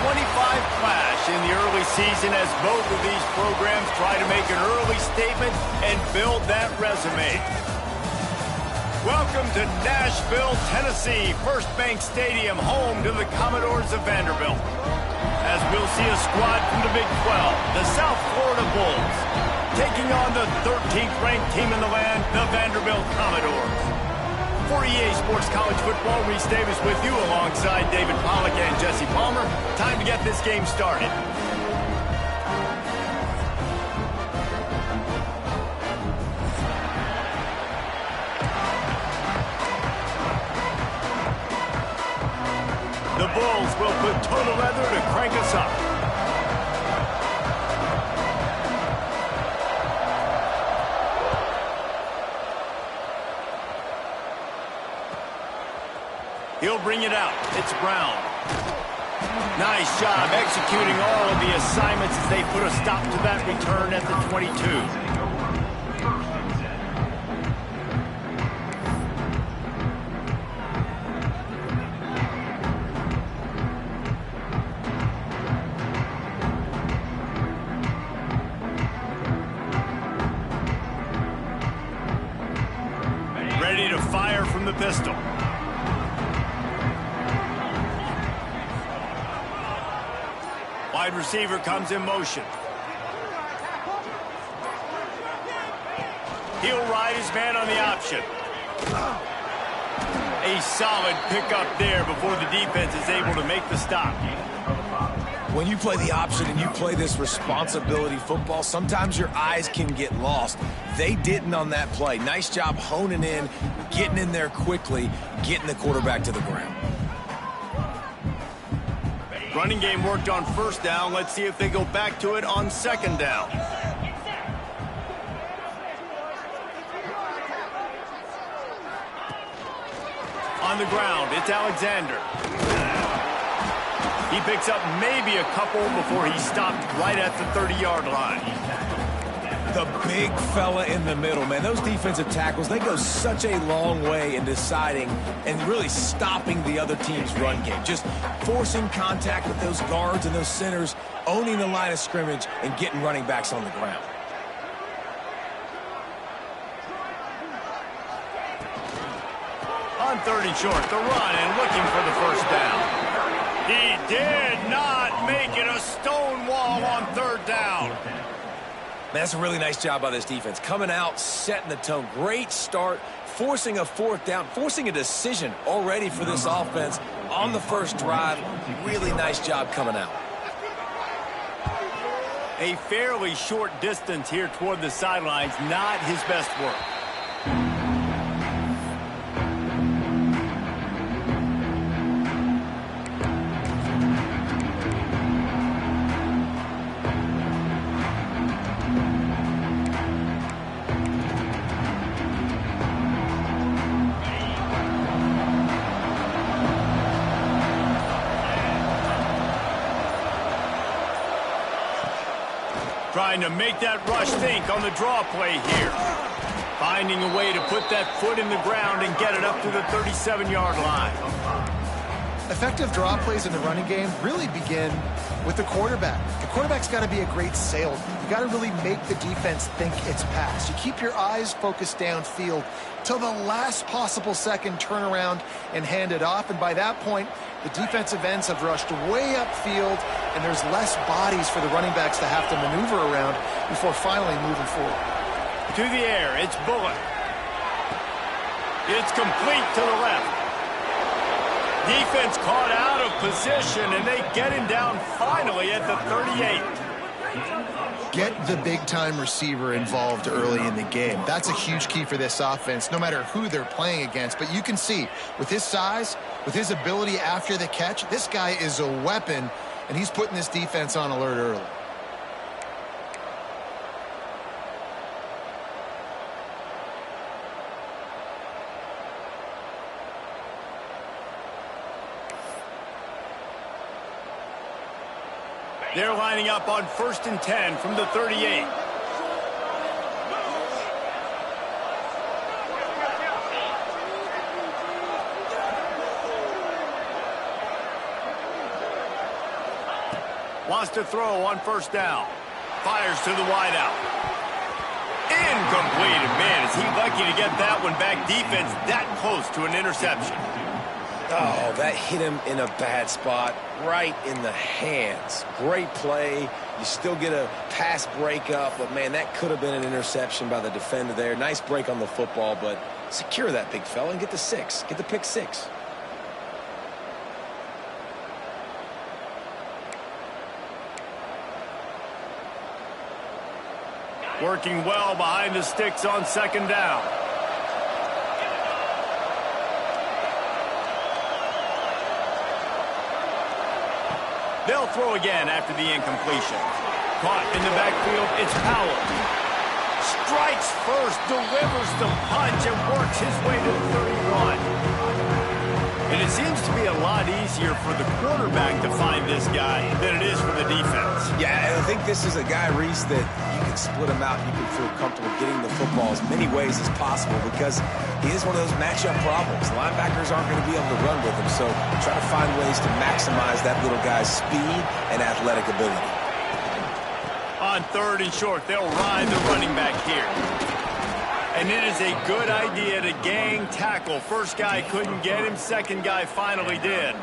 clash in the early season as both of these programs try to make an early statement and build that resume. Welcome to Nashville, Tennessee, First Bank Stadium, home to the Commodores of Vanderbilt. As we'll see a squad from the Big 12, the South Florida Bulls, taking on the 13th ranked team in the land, the Vanderbilt Commodores. For EA Sports College Football, Reese Davis with you alongside David Pollack and Jesse Palmer. Time to get this game started. The Bulls will put toe to leather to crank us up. He'll bring it out. It's Brown. Nice job executing all of the assignments as they put a stop to that return at the 22. Ready to fire from the pistol. Wide receiver comes in motion. He'll ride his man on the option. A solid pickup there before the defense is able to make the stop. When you play the option and you play this responsibility football, sometimes your eyes can get lost. They didn't on that play. Nice job honing in, getting in there quickly, getting the quarterback to the ground. Running game worked on first down. Let's see if they go back to it on second down. On the ground, it's Alexander. He picks up maybe a couple before he stopped right at the 30-yard line. The big fella in the middle, man. Those defensive tackles, they go such a long way in deciding and really stopping the other team's run game. Just forcing contact with those guards and those centers, owning the line of scrimmage, and getting running backs on the ground. On third and short, the run and looking for the first down. He did not make it a stone wall on third down. That's a really nice job by this defense. Coming out, setting the tone. Great start, forcing a fourth down, forcing a decision already for this offense on the first drive. Really nice job coming out. A fairly short distance here toward the sidelines, not his best work. Trying to make that rush think on the draw play here. Finding a way to put that foot in the ground and get it up to the 37-yard line. Effective draw plays in the running game really begin with the quarterback. The quarterback's got to be a great salesman. You got to really make the defense think it's pass. You keep your eyes focused downfield till the last possible second, turn around and hand it off. And by that point, the defensive ends have rushed way upfield, and there's less bodies for the running backs to have to maneuver around before finally moving forward. To the air, it's Bullock. It's complete to the left. Defense caught out of position, and they get him down finally at the 38. Get the big-time receiver involved early in the game. That's a huge key for this offense, no matter who they're playing against. But you can see, with his size, with his ability after the catch, this guy is a weapon, and he's putting this defense on alert early. They're lining up on 1st and 10 from the 38. Wants to throw on first down. Fires to the wideout. Incomplete. Man, is he lucky to get that one back. Defense that close to an interception. Oh, that hit him in a bad spot, right in the hands. Great play. You still get a pass breakup, but, man, that could have been an interception by the defender there. Nice break on the football, but secure that big fella and get the 6. Get the pick 6. Working well behind the sticks on second down. They'll throw again after the incompletion. Caught in the backfield, it's Powell. Strikes first, delivers the punch, and works his way to the 31. And it seems to be a lot easier for the quarterback to find this guy than it is for the defense. Yeah, and I think this is a guy, Reese, that you can split him out. You can feel comfortable getting the football as many ways as possible because he is one of those matchup problems. Linebackers aren't going to be able to run with him, so try to find ways to maximize that little guy's speed and athletic ability. On third and short, they'll ride the running back here. And it is a good idea to gang tackle. First guy couldn't get him. Second guy finally did.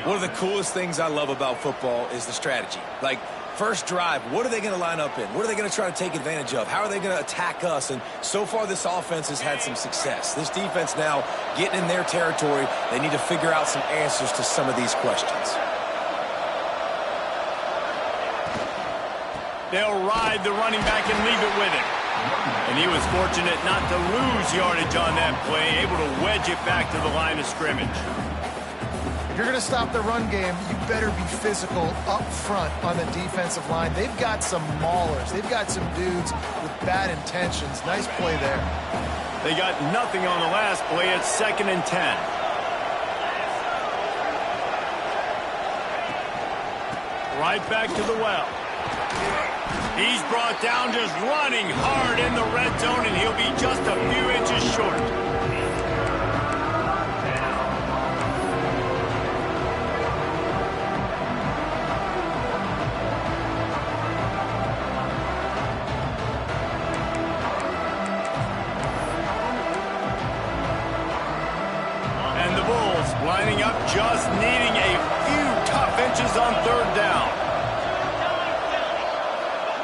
One of the coolest things I love about football is the strategy. Like, first drive, what are they going to line up in? What are they going to try to take advantage of? How are they going to attack us? And so far, this offense has had some success. This defense now getting in their territory. They need to figure out some answers to some of these questions. They'll ride the running back and leave it with him. And he was fortunate not to lose yardage on that play, able to wedge it back to the line of scrimmage. If you're going to stop the run game, you better be physical up front on the defensive line. They've got some maulers. They've got some dudes with bad intentions. Nice play there. They got nothing on the last play. It's 2nd and 10. Right back to the well. He's brought down just running hard in the red zone, and he'll be just a few inches short. And the Bulls lining up, just needing a few tough inches on third down.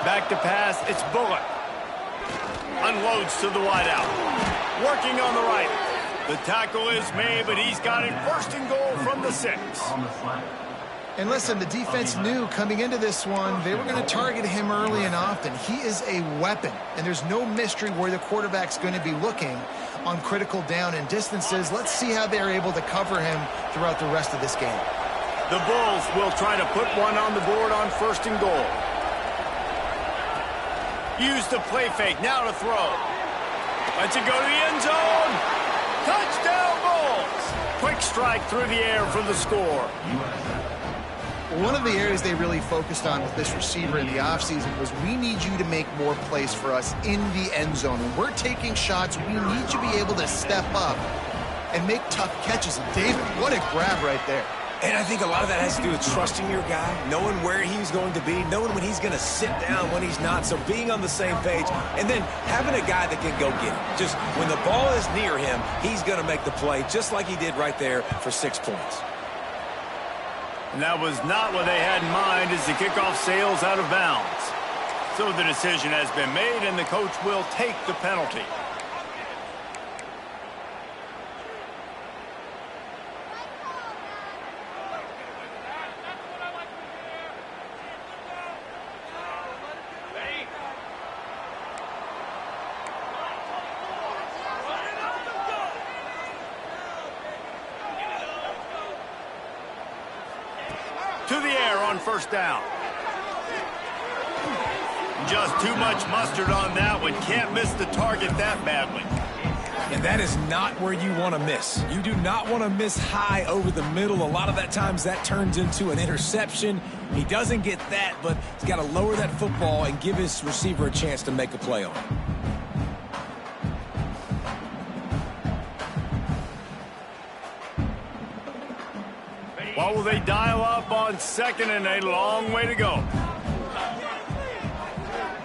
Back to pass, it's Bullock. Unloads to the wideout. Working on the right. The tackle is made, but he's got it 1st and goal from the 6. And listen, the defense knew coming into this one, they were going to target him early and often. He is a weapon, and there's no mystery where the quarterback's going to be looking on critical down and distances. Let's see how they're able to cover him throughout the rest of this game. The Bulls will try to put one on the board on 1st and goal. Use the play fake, now to throw. Lets it go to the end zone. Touchdown, Bulls! Quick strike through the air for the score. One of the areas they really focused on with this receiver in the offseason was we need you to make more plays for us in the end zone. When we're taking shots, we need you to be able to step up and make tough catches. And David, what a grab right there. And I think a lot of that has to do with trusting your guy, knowing where he's going to be, knowing when he's going to sit down, when he's not, so being on the same page, and then having a guy that can go get it. Just when the ball is near him, he's going to make the play, just like he did right there for 6 points. And that was not what they had in mind as the kickoff sails out of bounds. So the decision has been made, and the coach will take the penalty. To the air on 1st down. Just too much mustard on that one. Can't miss the target that badly. And that is not where you want to miss. You do not want to miss high over the middle. A lot of that times that turns into an interception. He doesn't get that, but he's got to lower that football and give his receiver a chance to make a play on it. What will they dial up on second and a long way to go?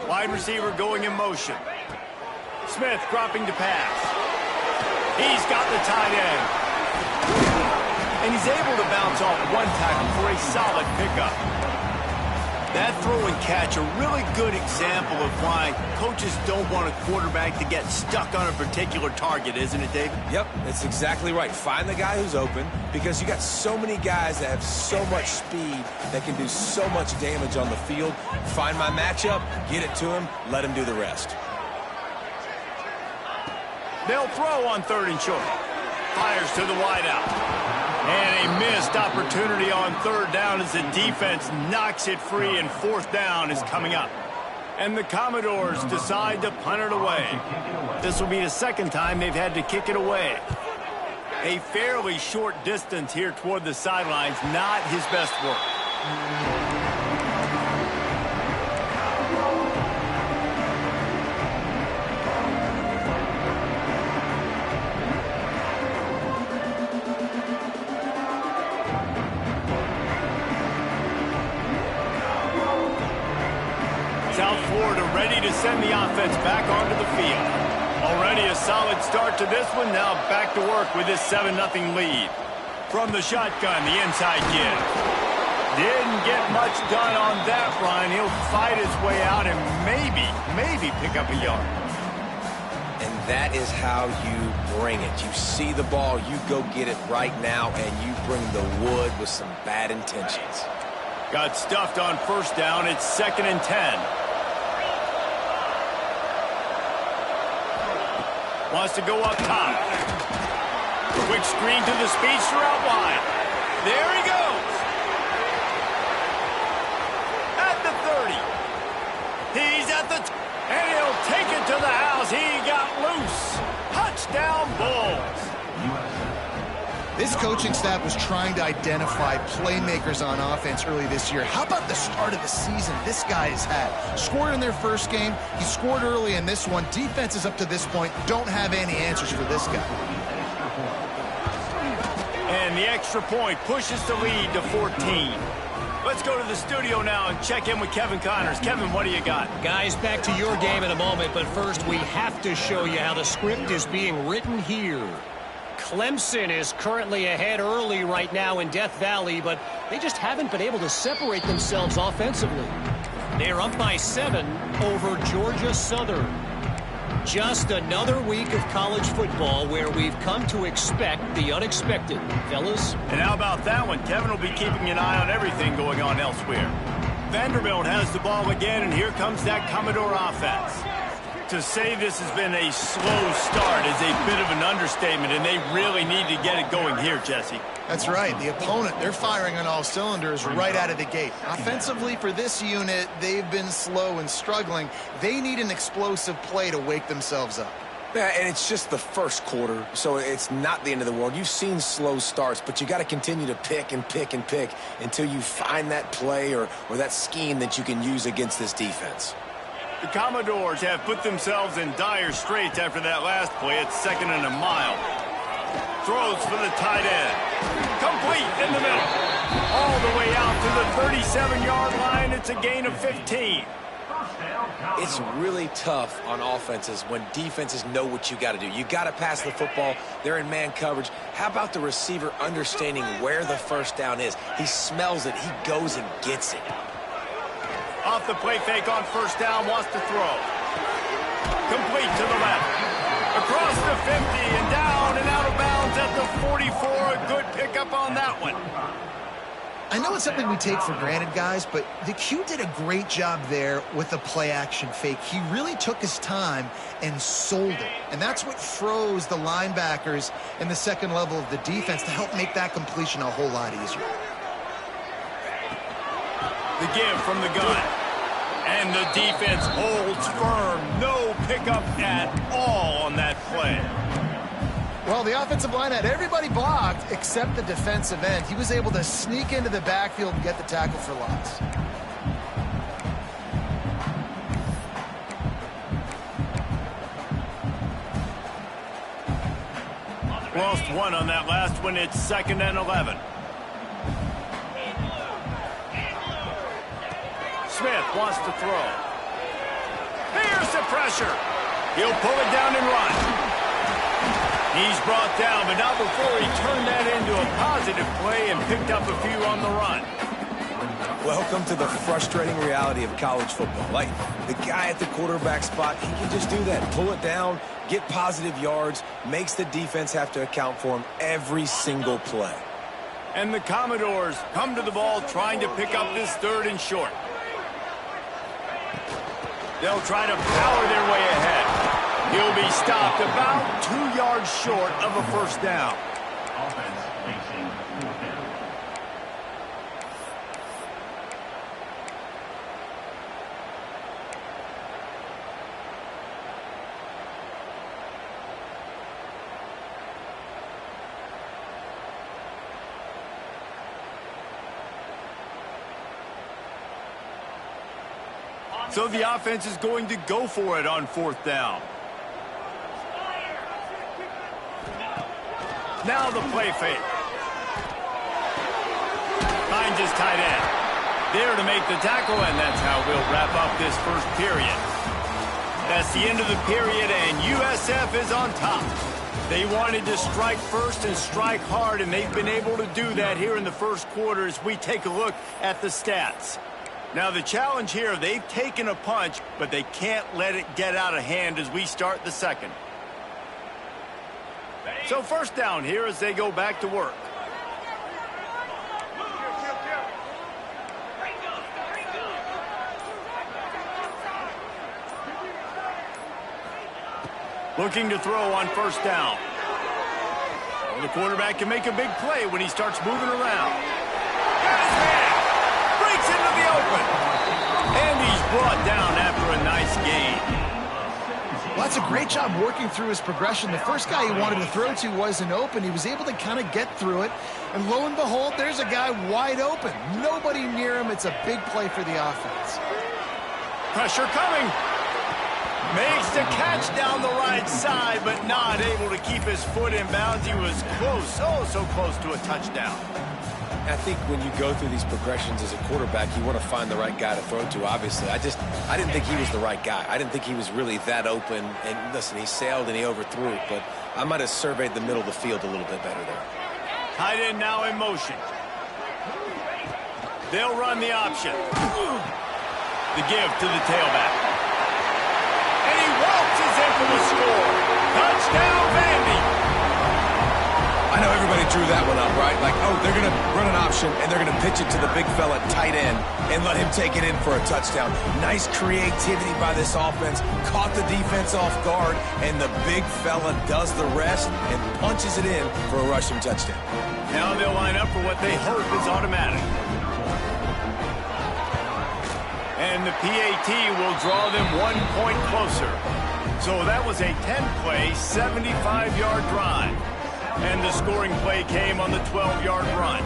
Wide receiver going in motion. Smith dropping to pass. He's got the tight end. And he's able to bounce off one tackle for a solid pickup. That throw and catch, a really good example of why coaches don't want a quarterback to get stuck on a particular target, isn't it, David? Yep, that's exactly right. Find the guy who's open, because you got so many guys that have so much speed that can do so much damage on the field. Find my matchup, get it to him, let him do the rest. They'll throw on third and short. Fires to the wideout. And a missed opportunity on third down as the defense knocks it free, and fourth down is coming up. And the Commodores decide to punt it away. This will be the second time they've had to kick it away. A fairly short distance here toward the sidelines, not his best work. South Florida ready to send the offense back onto the field. Already a solid start to this one. Now back to work with this 7-0 lead. From the shotgun, the inside give. Didn't get much done on that run. He'll fight his way out and maybe pick up a yard. And that is how you bring it. You see the ball, you go get it right now, and you bring the wood with some bad intentions. Got stuffed on first down. It's 2nd and 10. Wants to go up top. Quick screen to the speedster out wide. There he goes. At the 30. He's at the... and he'll take it to the house. He got loose. Touchdown, Bulls. This coaching staff was trying to identify playmakers on offense early this year. How about the start of the season this guy has had? Scored in their first game. He scored early in this one. Defenses up to this point don't have any answers for this guy. And the extra point pushes the lead to 14. Let's go to the studio now and check in with Kevin Connors. Kevin, what do you got? Guys, back to your game in a moment, but first we have to show you how the script is being written here. Clemson is currently ahead early right now in Death Valley, but they just haven't been able to separate themselves offensively. They're up by 7 over Georgia Southern. Just another week of college football where we've come to expect the unexpected, fellas. And how about that one? Kevin will be keeping an eye on everything going on elsewhere. Vanderbilt has the ball again, and here comes that Commodore offense. To say this has been a slow start is a bit of an understatement, and they really need to get it going here, Jesse. That's right. The opponent, they're firing on all cylinders right out of the gate. Offensively, for this unit, they've been slow and struggling. They need an explosive play to wake themselves up. Yeah, and it's just the first quarter, so it's not the end of the world. You've seen slow starts, but you got to continue to pick and pick and pick until you find that play or that scheme that you can use against this defense. The Commodores have put themselves in dire straits after that last play. It's 2nd and a mile. Throws for the tight end. Complete in the middle. All the way out to the 37-yard line. It's a gain of 15. It's really tough on offenses when defenses know what you got to do. You got to pass the football. They're in man coverage. How about the receiver understanding where the first down is? He smells it. He goes and gets it. Off the play fake on first down, wants to throw. Complete to the left. Across the 50 and down and out of bounds at the 44. A good pickup on that one. I know it's something we take for granted, guys, but the Q did a great job there with the play-action fake. He really took his time and sold it. And that's what froze the linebackers in the second level of the defense to help make that completion a whole lot easier. The give from the gun. And the defense holds firm. No pickup at all on that play. Well, the offensive line had everybody blocked except the defensive end. He was able to sneak into the backfield and get the tackle for loss. Lost one on that last one. It's 2nd and 11. Smith wants to throw. Here's the pressure. He'll pull it down and run. He's brought down, but not before he turned that into a positive play and picked up a few on the run. Welcome to the frustrating reality of college football. Like, the guy at the quarterback spot, he can just do that. Pull it down, get positive yards, makes the defense have to account for him every single play. And the Commodores come to the ball trying to pick up this 3rd and short. They'll try to power their way ahead. He'll be stopped about 2 yards short of a first down. So the offense is going to go for it on 4th down. Now the play fake. Finds his tight end. There to make the tackle, and that's how we'll wrap up this first period. That's the end of the period, and USF is on top. They wanted to strike first and strike hard, and they've been able to do that here in the first quarter as we take a look at the stats. Now the challenge here, they've taken a punch, but they can't let it get out of hand as we start the second. So first down here as they go back to work. Looking to throw on first down. Well, the quarterback can make a big play when he starts moving around. Got his man. Breaks into the open. And he's brought down after a nice gain. Well, that's a great job working through his progression. The first guy he wanted to throw to wasn't open. He was able to kind of get through it. And lo and behold, there's a guy wide open. Nobody near him. It's a big play for the offense. Pressure coming. Makes the catch down the right side, but not able to keep his foot in bounds. He was close, oh, so close to a touchdown. I think when you go through these progressions as a quarterback, you want to find the right guy to throw to, obviously. I didn't think he was the right guy. I didn't think he was really that open. And listen, he sailed and he overthrew it, but I might have surveyed the middle of the field a little bit better there. Tight end now in motion. They'll run the option. The give to the tailback. And he waltzes in for the score. Touchdown, Vandy. I know everybody drew that one up, right? Like, oh, they're going to run an option, and they're going to pitch it to the big fella tight end and let him take it in for a touchdown. Nice creativity by this offense. Caught the defense off guard, and the big fella does the rest and punches it in for a rushing touchdown. Now they'll line up for what they hope is automatic. And the PAT will draw them 1 point closer. So that was a 10-play, 75-yard drive. And the scoring play came on the 12-yard run.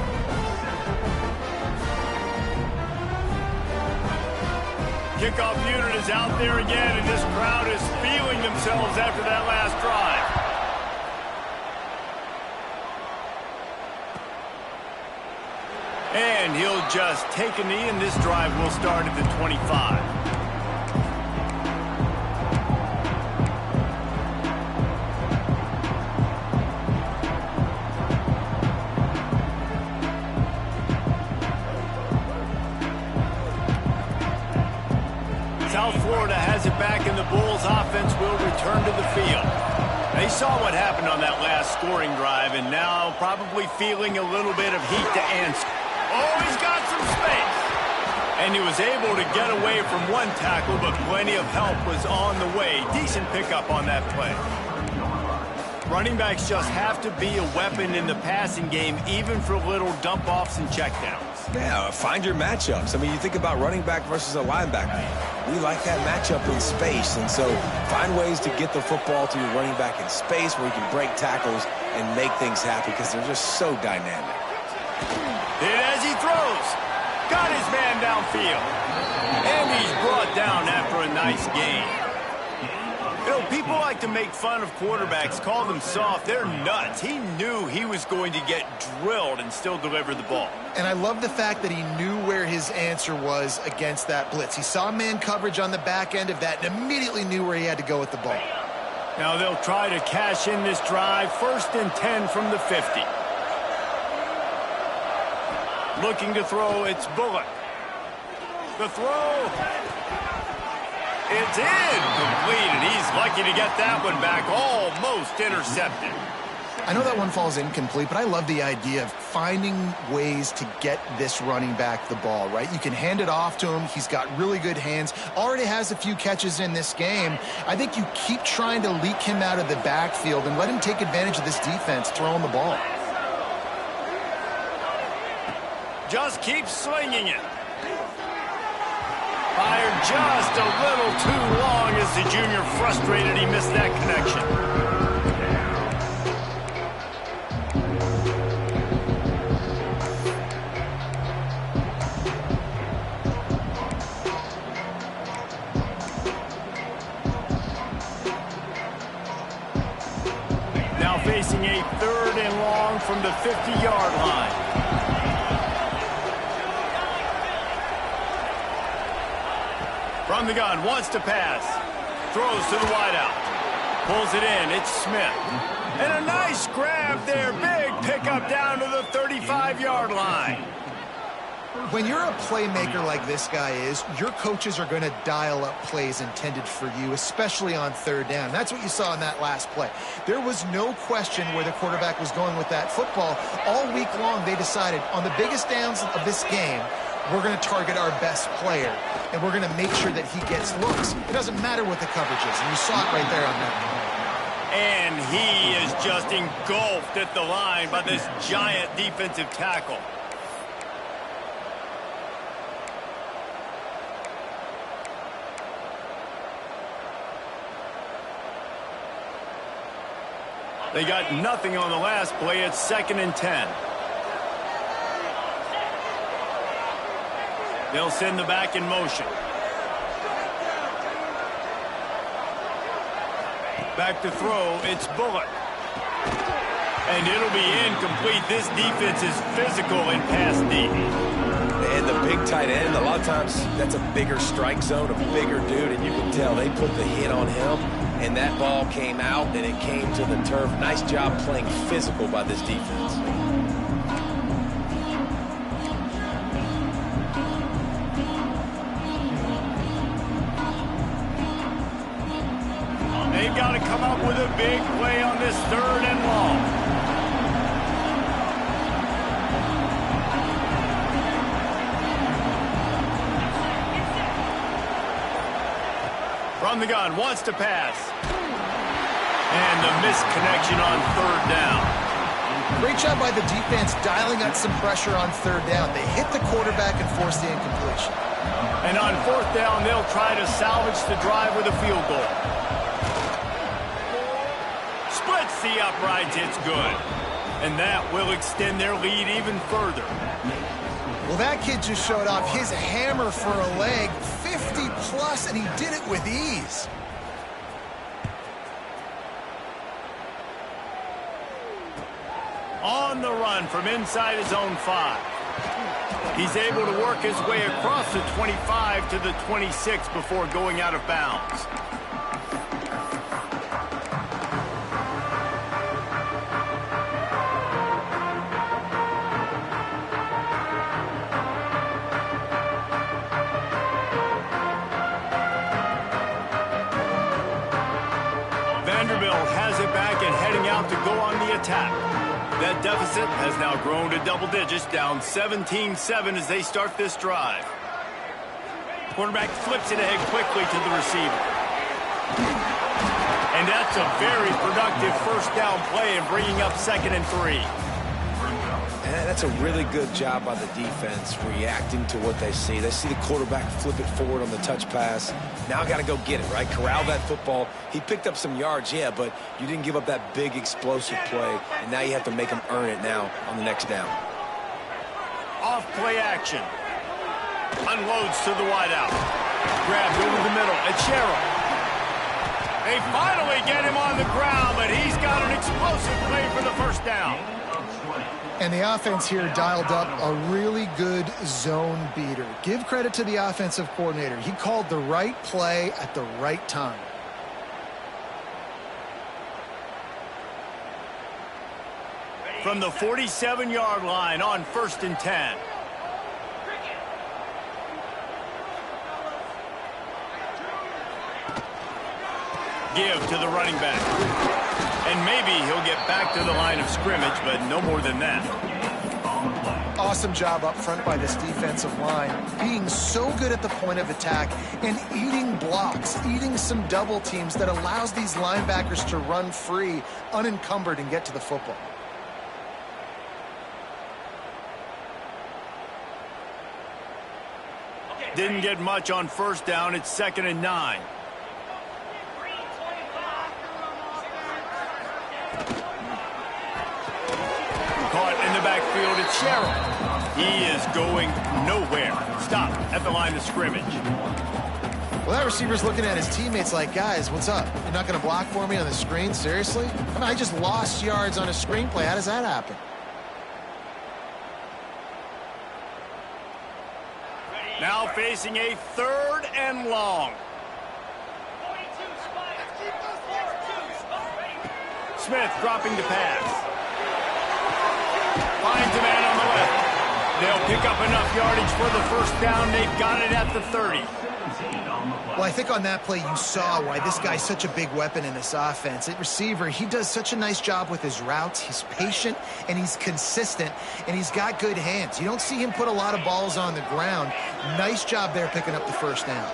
Kickoff unit is out there again, and this crowd is feeling themselves after that last drive. And he'll just take a knee, and this drive will start at the 25. South Florida has it back, and the Bulls offense will return to the field. They saw what happened on that last scoring drive, and now probably feeling a little bit of heat to answer. Oh, he's got some space. And he was able to get away from one tackle, but plenty of help was on the way. Decent pickup on that play. Running backs just have to be a weapon in the passing game, even for little dump-offs and checkdowns. Yeah, find your matchups. I mean, you think about running back versus a linebacker. We like that matchup in space, and so find ways to get the football to your running back in space where you can break tackles and make things happen because they're just so dynamic. Hit as he throws. Got his man downfield. And he's brought down after a nice gain. He'll People like to make fun of quarterbacks, call them soft. They're nuts. He knew he was going to get drilled and still deliver the ball. And I love the fact that he knew where his answer was against that blitz. He saw man coverage on the back end of that and immediately knew where he had to go with the ball. Now they'll try to cash in this drive. 1st and 10 from the 50. Looking to throw, it's Bullock. The throw. It's incomplete, and he's lucky to get that one back. Almost intercepted. I know that one falls incomplete, but I love the idea of finding ways to get this running back the ball, right? You can hand it off to him. He's got really good hands. Already has a few catches in this game. I think you keep trying to leak him out of the backfield and let him take advantage of this defense throwing the ball. Just keep slinging it. Fired just a little too long as the junior frustrated. He missed that connection. Now facing a 3rd and long from the 50-yard line. From the gun, wants to pass. Throws to the wideout. Pulls it in. It's Smith. And a nice grab there. Big pickup down to the 35-yard line. When you're a playmaker like this guy is, your coaches are going to dial up plays intended for you, especially on 3rd down. That's what you saw in that last play. There was no question where the quarterback was going with that football. All week long, they decided on the biggest downs of this game, we're going to target our best player, and we're going to make sure that he gets looks. It doesn't matter what the coverage is, and you saw it right there on that play. And he is just engulfed at the line by this giant defensive tackle. They got nothing on the last play. It's 2nd and 10. They'll send the back in motion. Back to throw, it's Bullock. And it'll be incomplete. This defense is physical in pass D. And the big tight end, a lot of times that's a bigger strike zone, a bigger dude, and you can tell they put the hit on him, and that ball came out, and it came to the turf. Nice job playing physical by this defense. They've got to come up with a big play on this 3rd and long. From the gun, wants to pass. And the missed connection on 3rd down. Great job by the defense dialing up some pressure on 3rd down. They hit the quarterback and forced the incompletion. And on 4th down, they'll try to salvage the drive with a field goal. Splits the uprights, it's good. And that will extend their lead even further. Well, that kid just showed off his hammer for a leg, 50-plus, and he did it with ease. On the run from inside his own 5. He's able to work his way across the 25 to the 26 before going out of bounds. Vanderbilt has it back and heading out to go on the attack. That deficit has now grown to double digits, down 17-7 as they start this drive. Quarterback flips it ahead quickly to the receiver. And that's a very productive 1st down play and bringing up 2nd and 3. And that's a really good job by the defense, reacting to what they see. They see the quarterback flip it forward on the touch pass. Now got to go get it, right? Corral that football. He picked up some yards, yeah, but you didn't give up that big explosive play, and now you have to make him earn it now on the next down. Off play action. Unloads to the wideout. Grabbed over the middle. It's Sherrill. They finally get him on the ground, but he's got an explosive play for the first down. And the offense here dialed up a really good zone beater. Give credit to the offensive coordinator. He called the right play at the right time. From the 47-yard line on 1st and 10. Give to the running back. And maybe he'll get back to the line of scrimmage, but no more than that. Awesome job up front by this defensive line, being so good at the point of attack and eating blocks, eating some double teams that allows these linebackers to run free, unencumbered, and get to the football. Didn't get much on 1st down. It's 2nd and 9. Caught in the backfield, it's Sherrill. He is going nowhere. Stop at the line of scrimmage. Well, that receiver's looking at his teammates like, guys, what's up? You're not going to block for me on the screen? Seriously? I mean, I just lost yards on a screenplay. How does that happen? Now facing a 3rd and long. Smith dropping to pass. Finds a man on the left. They'll pick up enough yardage for the first down. They've got it at the 30. Well, I think on that play you saw why this guy's such a big weapon in this offense. At receiver, he does such a nice job with his routes. He's patient, and he's consistent, and he's got good hands. You don't see him put a lot of balls on the ground. Nice job there picking up the first down.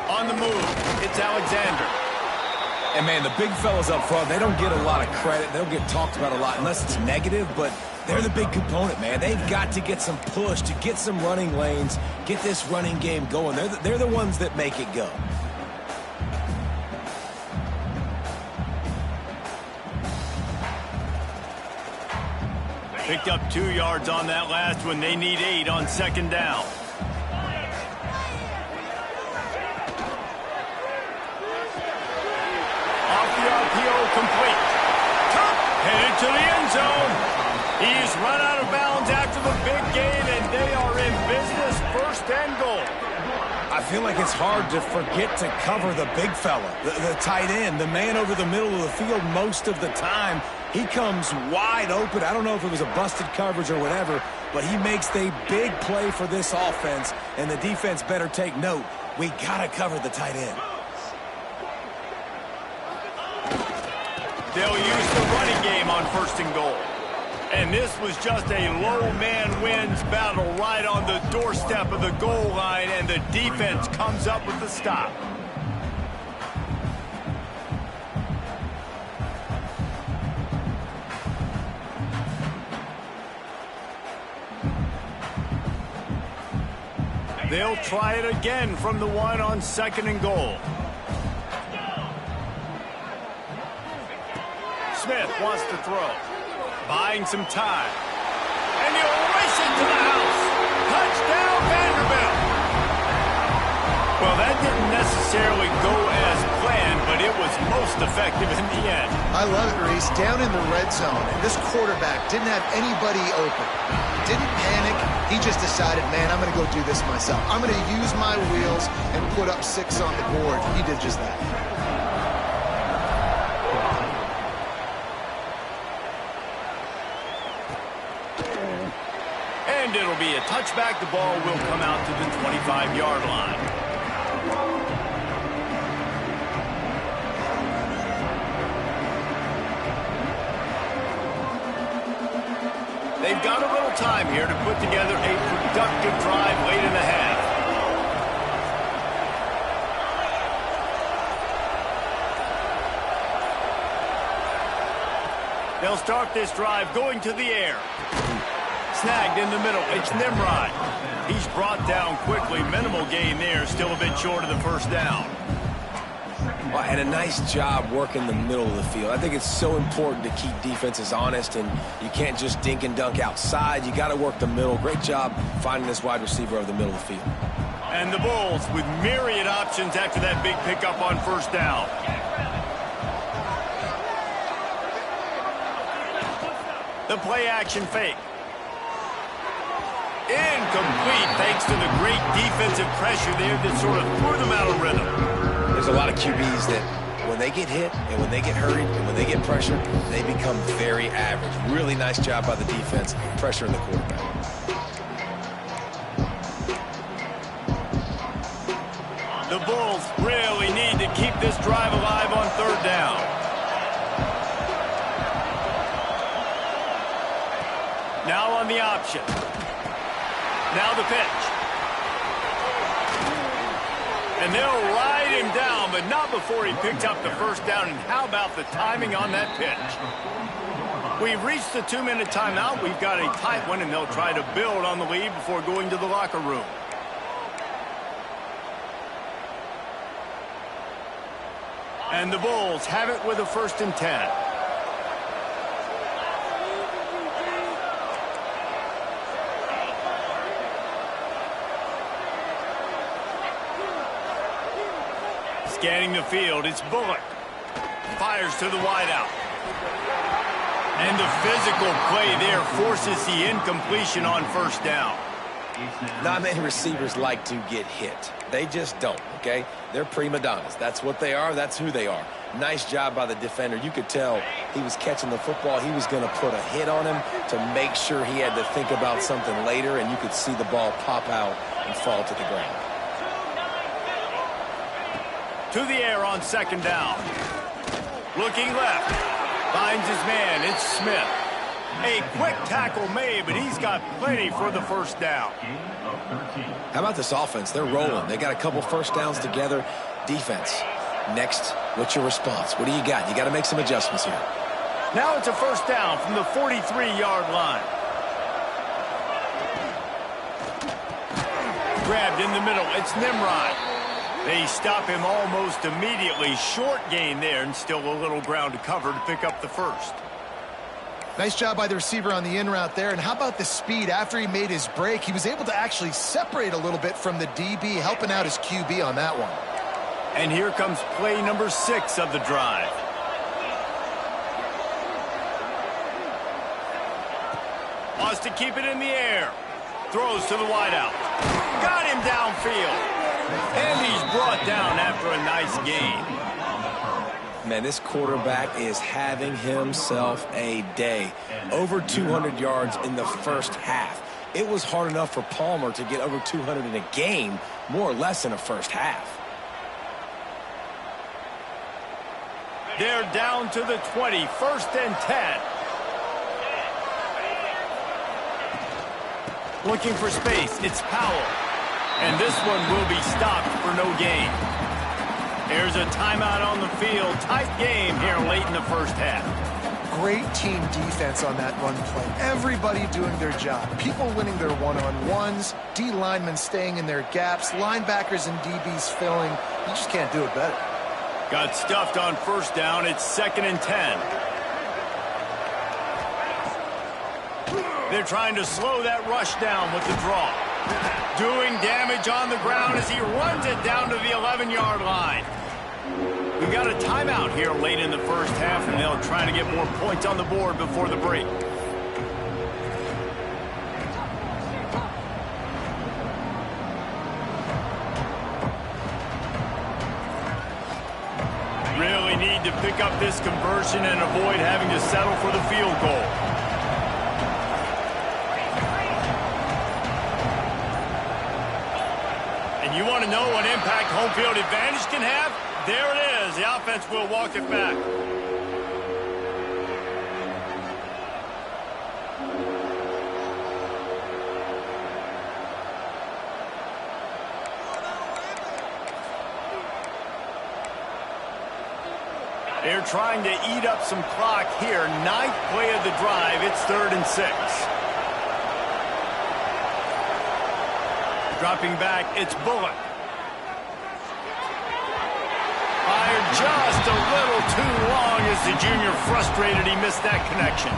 On the move, it's Alexander. And, man, the big fellas up front, they don't get a lot of credit. They don't get talked about a lot unless it's negative, but they're the big component, man. They've got to get some push, to get some running lanes, get this running game going. They're the ones that make it go. Picked up 2 yards on that last one. They need 8 on 2nd down. Off the RPO, complete. Headed to the end zone. He's run out of bounds after the big gain, and they are in business. 1st and goal. I feel like it's hard to forget to cover the big fella, the tight end, the man over the middle of the field most of the time. He comes wide open. I don't know if it was a busted coverage or whatever, but he makes the big play for this offense, and the defense better take note. We got to cover the tight end. They'll use the running game on 1st and goal. And this was just a low man wins battle right on the doorstep of the goal line, and the defense comes up with the stop. They'll try it again from the 1 on 2nd and goal. Smith wants to throw. Buying some time. And he'll race it to the house. Touchdown, Vanderbilt. Well, that didn't necessarily go as planned, but it was most effective in the end. I love it, Reese. Down in the red zone, and this quarterback didn't have anybody open. Didn't panic. He just decided, man, I'm going to go do this myself. I'm going to use my wheels and put up 6 on the board. He did just that. And it'll be a touchback. The ball will come out to the 25-yard line. They've got a little time here to put together a productive drive late in the half. They'll start this drive going to the air. Snagged in the middle. It's Nimrod. He's brought down quickly. Minimal gain there. Still a bit short of the first down. Well, and a nice job working the middle of the field. I think it's so important to keep defenses honest, and you can't just dink and dunk outside. You got to work the middle. Great job finding this wide receiver over the middle of the field. And the Bulls with myriad options after that big pickup on first down. The play action fake. Incomplete thanks to the great defensive pressure there that sort of threw them out of rhythm. There's a lot of QBs that when they get hit and when they get hurried and when they get pressured, they become very average. Really nice job by the defense pressuring the quarterback. The Bulls really need to keep this drive alive on third down. Now on the option. Now the pitch. And they'll ride him down, but not before he picks up the first down. And how about the timing on that pitch? We've reached the 2-minute timeout. We've got a tight one, and they'll try to build on the lead before going to the locker room. And the Bulls have it with a 1st and 10. Scanning the field, it's Bullock. Fires to the wideout. And the physical play there forces the incompletion on first down. Not many receivers like to get hit. They just don't, okay? They're prima donnas. That's what they are. That's who they are. Nice job by the defender. You could tell he was catching the football. He was going to put a hit on him to make sure he had to think about something later, and you could see the ball pop out and fall to the ground. To the air on 2nd down. Looking left. Finds his man. It's Smith. A quick tackle made, but he's got plenty for the 1st down. How about this offense? They're rolling. They got a couple first downs together. Defense. Next, what's your response? What do you got? You got to make some adjustments here. Now it's a 1st down from the 43-yard line. Grabbed in the middle. It's Nimrod. They stop him almost immediately. Short gain there, and still a little ground to cover to pick up the 1st. Nice job by the receiver on the in route there. And how about the speed? After he made his break, he was able to actually separate a little bit from the DB, helping out his QB on that one. And here comes play number 6 of the drive. Wants to keep it in the air. Throws to the wideout. Got him downfield. And he's brought down after a nice gain. Man, this quarterback is having himself a day. Over 200 yards in the first half. It was hard enough for Palmer to get over 200 in a game, more or less in a first half. They're down to the 20, 1st and 10. Looking for space, it's Powell. And this one will be stopped for no gain. There's a timeout on the field. Tight game here late in the first half. Great team defense on that run play. Everybody doing their job. People winning their one-on-ones, D linemen staying in their gaps, linebackers and DBs filling. You just can't do it better. Got stuffed on 1st down. It's 2nd and 10. They're trying to slow that rush down with the draw. Doing damage on the ground as he runs it down to the 11-yard line. We've got a timeout here late in the first half, and they'll try to get more points on the board before the break. Really need to pick up this conversion and avoid having to settle for the field goal. And you want to know what impact home field advantage can have? There it is. The offense will walk it back. They're trying to eat up some clock here. 9th play of the drive. It's 3rd and 6. Dropping back, it's Bullock. Fired just a little too long as the junior frustrated he missed that connection.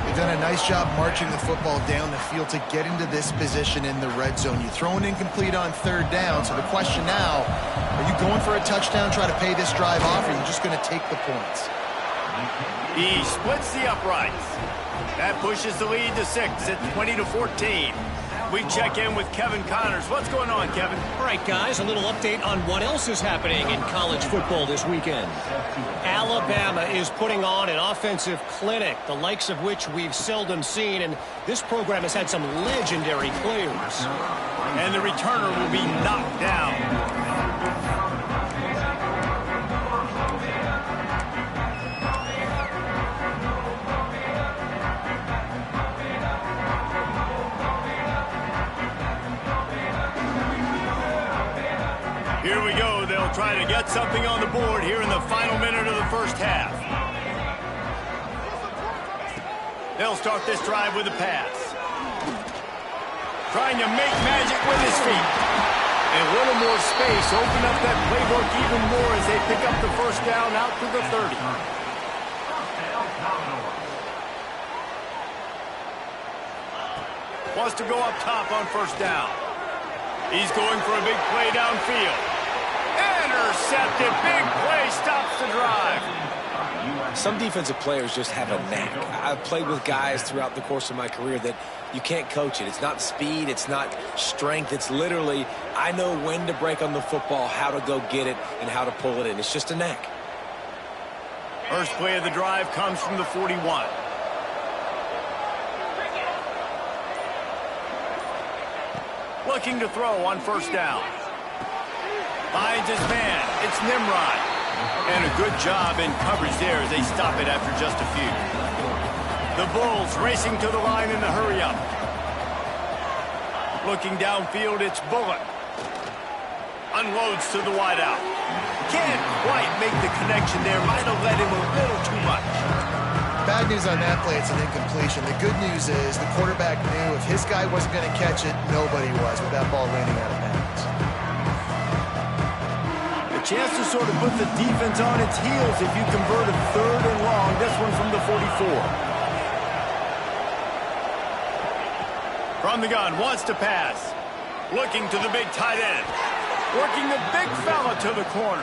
They've done a nice job marching the football down the field to get into this position in the red zone. You throw an incomplete on third down, so the question now, are you going for a touchdown, try to pay this drive off, or are you just going to take the points? He splits the uprights. That pushes the lead to 6 at 20-14. We check in with Kevin Connors. What's going on, Kevin? All right, guys, a little update on what else is happening in college football this weekend. Alabama is putting on an offensive clinic, the likes of which we've seldom seen, and this program has had some legendary players. And the returner will be knocked down. Here we go. They'll try to get something on the board here in the final minute of the first half. They'll start this drive with a pass. Trying to make magic with his feet. And a little more space. Open up that playbook even more as they pick up the first down out to the 30. Wants to go up top on first down. He's going for a big play downfield. Intercepted. Big play stops the drive. Some defensive players just have a knack. I've played with guys throughout the course of my career that you can't coach it. It's not speed. It's not strength. It's literally, I know when to break on the football, how to go get it, and how to pull it in. It's just a knack. First play of the drive comes from the 41. Looking to throw on first down. Finds his man. It's Nimrod. And a good job in coverage there as they stop it after just a few. The Bulls racing to the line in the hurry-up. Looking downfield, it's Bullock. Unloads to the wideout. Can't quite make the connection there. Might have led him a little too much. Bad news on that play, it's an incompletion. The good news is the quarterback knew if his guy wasn't going to catch it, nobody was with that ball landing out of bounds. A chance to sort of put the defense on its heels if you convert a third and long. This one from the 44. From the gun, wants to pass. Looking to the big tight end. Working the big fella to the corner.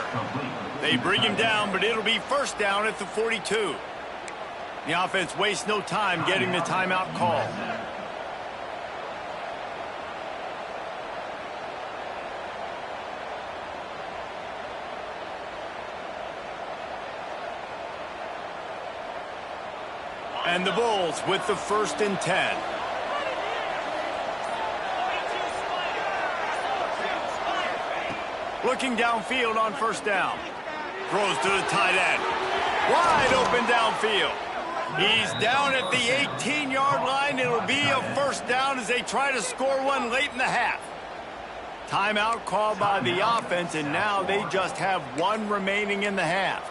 They bring him down, but it'll be first down at the 42. The offense wastes no time getting the timeout call. And the Bulls with the 1st and 10. Looking downfield on first down. Throws to the tight end. Wide open downfield. He's down at the 18-yard line. It'll be a first down as they try to score one late in the half. Timeout called by the offense, and now they just have one remaining in the half.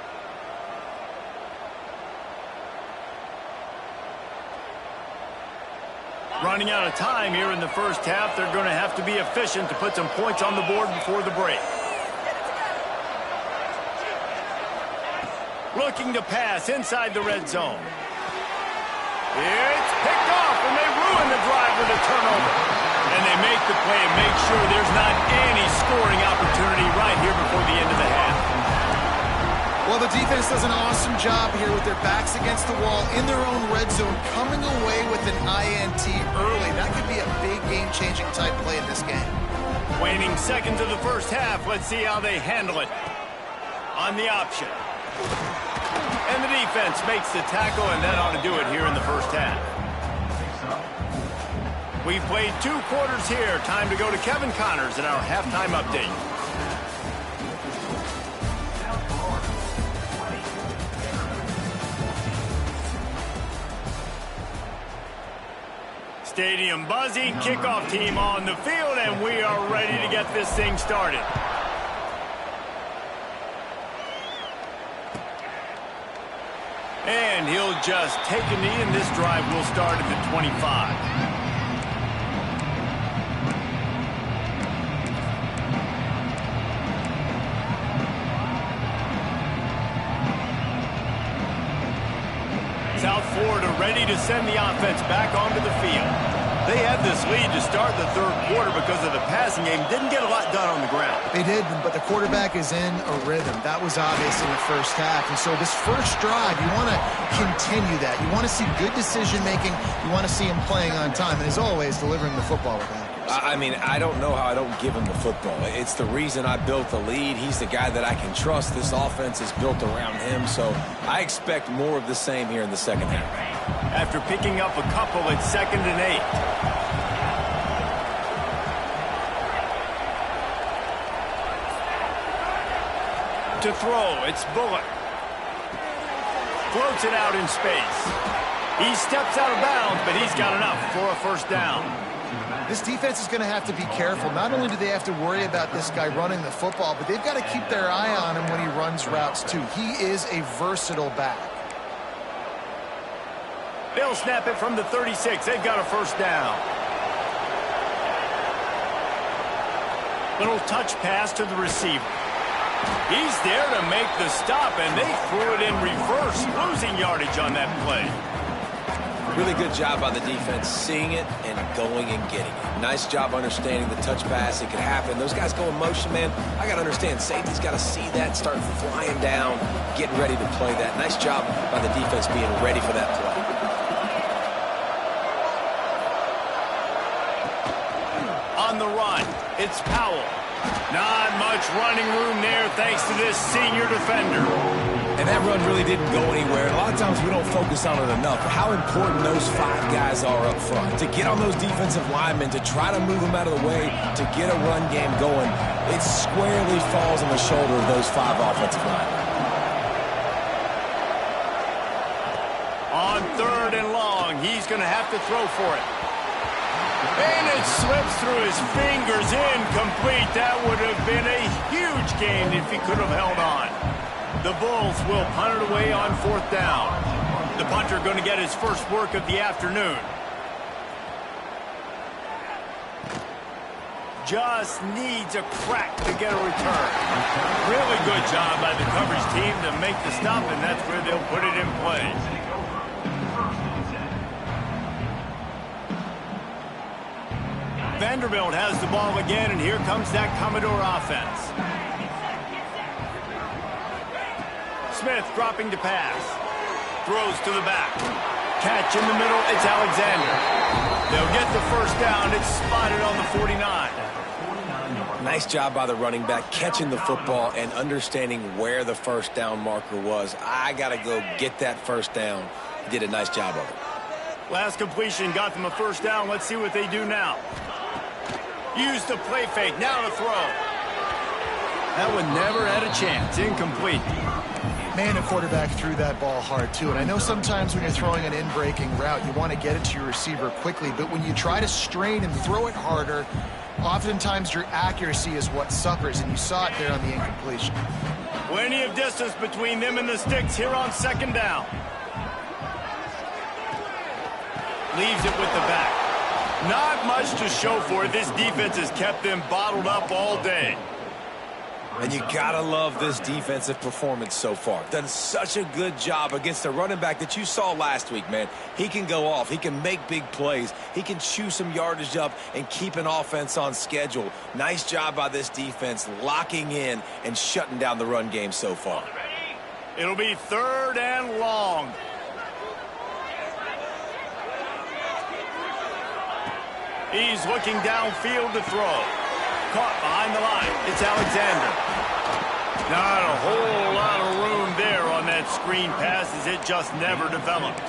Running out of time here in the first half. They're going to have to be efficient to put some points on the board before the break. Looking to pass inside the red zone. It's picked off, and they ruin the drive with a turnover. And they make the play and make sure there's not any scoring opportunity right here before the end of the half. Well, the defense does an awesome job here with their backs against the wall in their own red zone, coming away with an INT early. That could be a big game-changing type play in this game. Waning seconds of the first half. Let's see how they handle it. On the option. And the defense makes the tackle, and that ought to do it here in the first half. We've played 2 quarters here. Time to go to Kevin Connors in our halftime update. Stadium buzzing, kickoff team on the field, and we are ready to get this thing started. And he'll just take a knee, and this drive will start at the 25. South board are ready to send the offense back onto the field. They had this lead to start the third quarter because of the passing game. Didn't get a lot done on the ground. They did, but the quarterback is in a rhythm. That was obvious in the first half. And so this first drive, you want to continue that. You want to see good decision-making. You want to see him playing on time. And as always, delivering the football with accuracy. I mean, I don't know how I don't give him the football. It's the reason I built the lead. He's the guy that I can trust. This offense is built around him. So I expect more of the same here in the second half. After picking up a couple at 2nd and 8. To throw, it's Bullock. Floats it out in space. He steps out of bounds, but he's got enough for a first down. This defense is going to have to be careful. Not only do they have to worry about this guy running the football, but they've got to keep their eye on him when he runs routes too. He is a versatile back. They'll snap it from the 36. They've got a first down. Little touch pass to the receiver. He's there to make the stop, and they threw it in reverse, losing yardage on that play. Really good job by the defense, seeing it and going and getting it. Nice job understanding the touch pass. It could happen. Those guys go in motion, man. I got to understand, safety's got to see that, start flying down, getting ready to play that. Nice job by the defense being ready for that play. On the run, it's Powell. Not much running room there thanks to this senior defender. And that run really didn't go anywhere. A lot of times we don't focus on it enough. How important those 5 guys are up front. To get on those defensive linemen, to try to move them out of the way, to get a run game going, it squarely falls on the shoulder of those 5 offensive linemen. On 3rd and long, he's going to have to throw for it. And it slips through his fingers, incomplete. That would have been a huge gain if he could have held on. The Bulls will punt it away on 4th down. The punter going to get his first work of the afternoon. Just needs a crack to get a return. Really good job by the coverage team to make the stop, and that's where they'll put it in play. Vanderbilt has the ball again, and here comes that Commodore offense. Smith dropping to pass. Throws to the back. Catch in the middle, it's Alexander. They'll get the first down. It's spotted on the 49. Nice job by the running back, catching the football and understanding where the first down marker was. I got to go get that first down. He did a nice job of it. Last completion got them a first down. Let's see what they do now. Use the play fake. Now to throw. That one never had a chance. Incomplete. Man, the quarterback threw that ball hard, too. And I know sometimes when you're throwing an in-breaking route, you want to get it to your receiver quickly. But when you try to strain and throw it harder, oftentimes your accuracy is what suffers. And you saw it there on the incompletion. Plenty of distance between them and the sticks here on 2nd down. Leaves it with the back. Not much to show for it. This defense has kept them bottled up all day. And you gotta love this defensive performance so far. Done such a good job against the running back that you saw last week, man. He can go off. He can make big plays. He can chew some yardage up and keep an offense on schedule. Nice job by this defense locking in and shutting down the run game so far. It'll be 3rd and long. He's looking downfield to throw. Caught behind the line. It's Alexander. Not a whole lot of room there on that screen pass as it just never developed.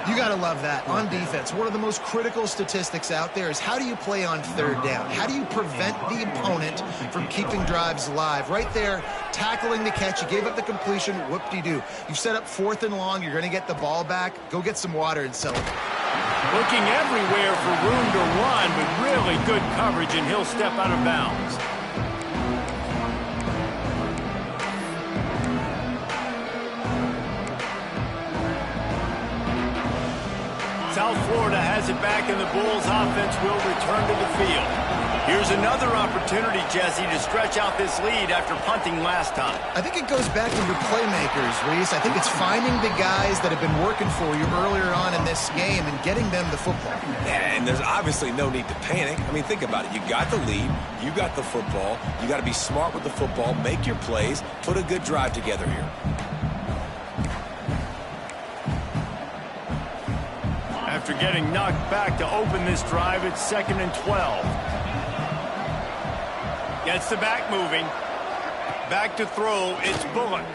You got to love that. On defense, one of the most critical statistics out there is how do you play on 3rd down? How do you prevent the opponent from keeping drives alive? Right there, tackling the catch. You gave up the completion. Whoop-de-doo. You've set up 4th and long. You're going to get the ball back. Go get some water and celebrate. Looking everywhere for room to run with really good coverage, and he'll step out of bounds. South Florida has it back, and the Bulls offense will return to the field. Here's another opportunity, Jesse, to stretch out this lead after punting last time. I think it goes back to your playmakers, Reese. I think it's finding the guys that have been working for you earlier on in this game and getting them the football. Yeah, and there's obviously no need to panic. I mean, think about it. You got the lead. You got the football. You got to be smart with the football, make your plays, put a good drive together here. After getting knocked back to open this drive, it's 2nd and 12. Gets the back moving. Back to throw, it's Bullock.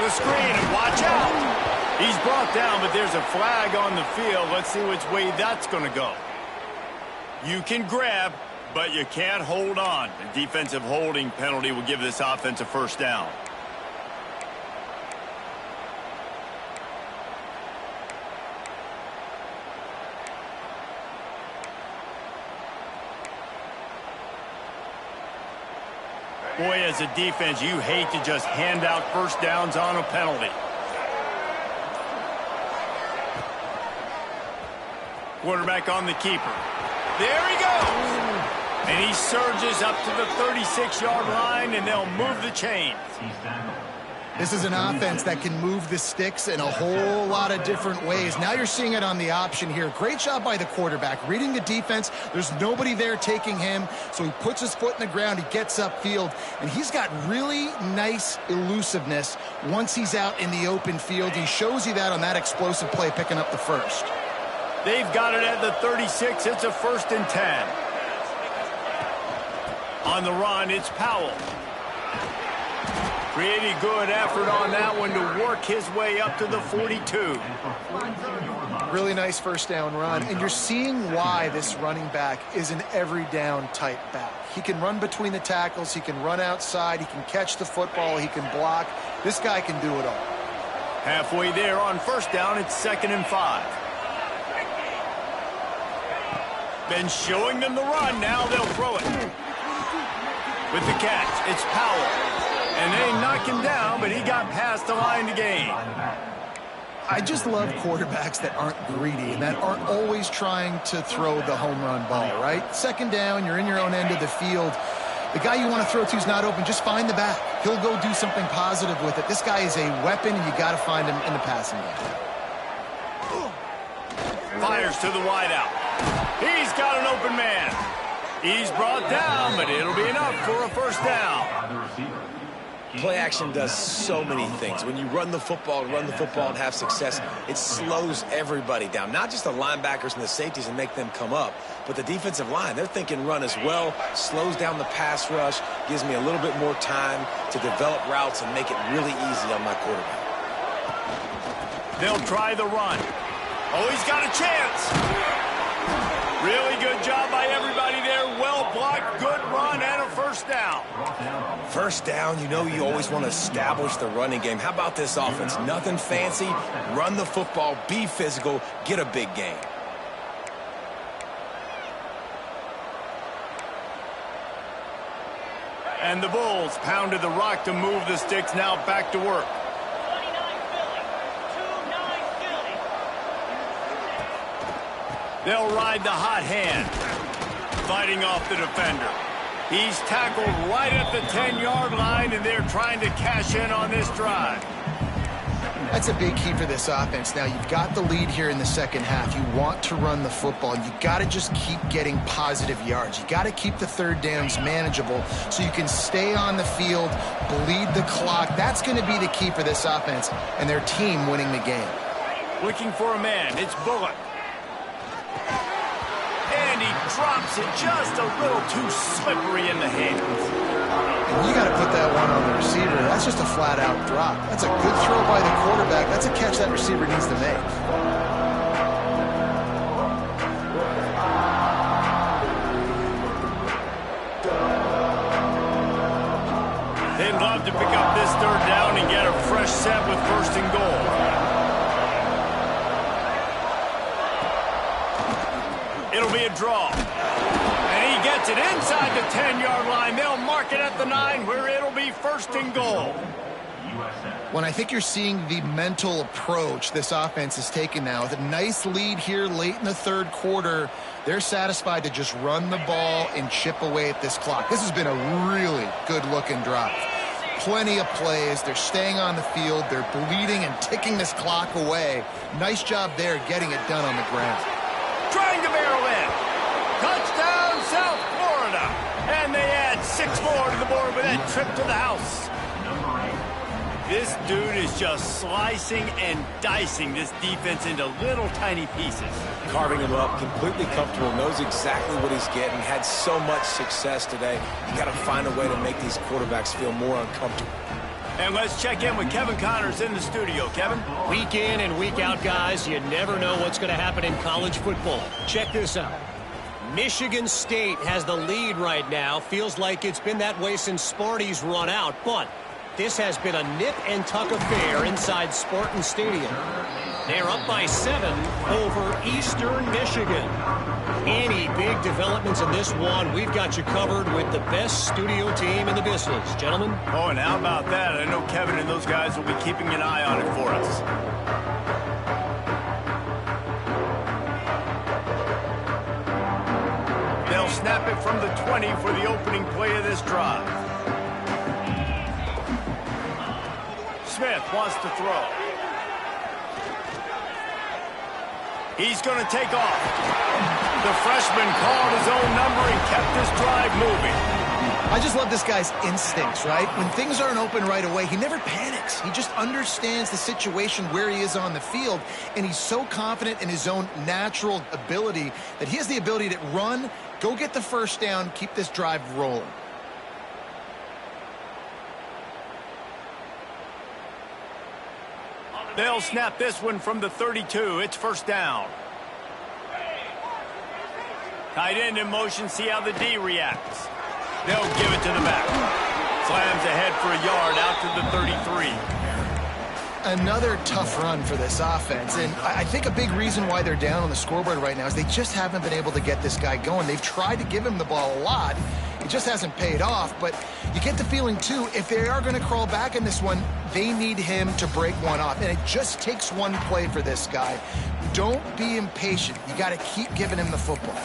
The screen, and watch out. He's brought down, but there's a flag on the field. Let's see which way that's going to go. You can grab, but you can't hold on. The defensive holding penalty will give this offense a first down. Boy, as a defense, you hate to just hand out first downs on a penalty. Quarterback on the keeper. There he goes! And he surges up to the 36-yard line, and they'll move the chains. This is an offense that can move the sticks in a whole lot of different ways. Now you're seeing it on the option here. Great job by the quarterback. Reading the defense, there's nobody there taking him, so he puts his foot in the ground, he gets upfield, and he's got really nice elusiveness once he's out in the open field. He shows you that on that explosive play, picking up the first. They've got it at the 36. It's a 1st and 10. On the run, it's Powell. Pretty good effort on that one to work his way up to the 42. Really nice first down run, and you're seeing why this running back is an every down type back. He can run between the tackles, he can run outside, he can catch the football, he can block. This guy can do it all. Halfway there on first down, it's 2nd and 5. Been showing them the run, now they'll throw it. With the catch, it's Powell. And they knock him down, but he got past the line to gain. I just love quarterbacks that aren't greedy and that aren't always trying to throw the home run ball, right? 2nd down, you're in your own end of the field. The guy you want to throw to is not open. Just find the back. He'll go do something positive with it. This guy is a weapon, and you got to find him in the passing game. Fires to the wideout. He's got an open man. He's brought down, but it'll be enough for a first down. Play action does so many things. When you run the football and have success, it slows everybody down. Not just the linebackers and the safeties and make them come up, but the defensive line. They're thinking run as well, slows down the pass rush, gives me a little bit more time to develop routes and make it really easy on my quarterback. They'll try the run. Oh, he's got a chance. Really good job by everybody there. Well blocked, good run, and a first down. First down, you know you always want to establish the running game. How about this offense? Nothing fancy. Run the football, be physical, get a big gain. And the Bulls pounded the rock to move the sticks. Now back to work. They'll ride the hot hand. Fighting off the defender. He's tackled right at the 10-yard line, and they're trying to cash in on this drive. That's a big key for this offense. Now, you've got the lead here in the second half. You want to run the football. You got to just keep getting positive yards. You got to keep the third downs manageable so you can stay on the field, bleed the clock. That's going to be the key for this offense and their team winning the game. Looking for a man. It's Bullock. And he drops it just a little too slippery in the hands. And you got to put that one on the receiver. That's just a flat-out drop. That's a good throw by the quarterback. That's a catch that receiver needs to make. They'd love to pick up this third down and get a fresh set with 1st and goal. It'll be a draw. And he gets it inside the 10-yard line. They'll mark it at the 9 where it'll be 1st and goal. When I think you're seeing the mental approach this offense is taking now. With a nice lead here late in the third quarter, they're satisfied to just run the ball and chip away at this clock. This has been a really good-looking drive. Plenty of plays. They're staying on the field. They're bleeding and ticking this clock away. Nice job there getting it done on the ground. Trying to barrel in. Touchdown, South Florida. And they add 6 more to the board with that trip to the house. This dude is just slicing and dicing this defense into little tiny pieces. Carving him up, completely comfortable, knows exactly what he's getting, had so much success today. You got to find a way to make these quarterbacks feel more uncomfortable. And let's check in with Kevin Connors in the studio. Kevin? Week in and week out, guys, you never know what's going to happen in college football. Check this out. Michigan State has the lead right now. Feels like it's been that way since Sparty's run out, but this has been a nip-and-tuck affair inside Spartan Stadium. They're up by 7 over Eastern Michigan. Any big developments in this one, we've got you covered with the best studio team in the business. Gentlemen? Oh, and how about that? I know Kevin and those guys will be keeping an eye on it for us. They'll snap it from the 20 for the opening play of this drive. Smith wants to throw. He's going to take off. The freshman called his own number and kept this drive moving. I just love this guy's instincts, right? When things aren't open right away, he never panics. He just understands the situation where he is on the field, and he's so confident in his own natural ability that he has the ability to run, go get the first down, keep this drive rolling. They'll snap this one from the 32. It's first down. Tight end in motion. See how the D reacts. They'll give it to the back. Slams ahead for a yard out to the 33. Another tough run for this offense, and I think a big reason why they're down on the scoreboard right now is they just haven't been able to get this guy going. They've tried to give him the ball a lot. It just hasn't paid off, but you get the feeling, too, if they are going to crawl back in this one, they need him to break one off, and it just takes one play for this guy. Don't be impatient. You got to keep giving him the football.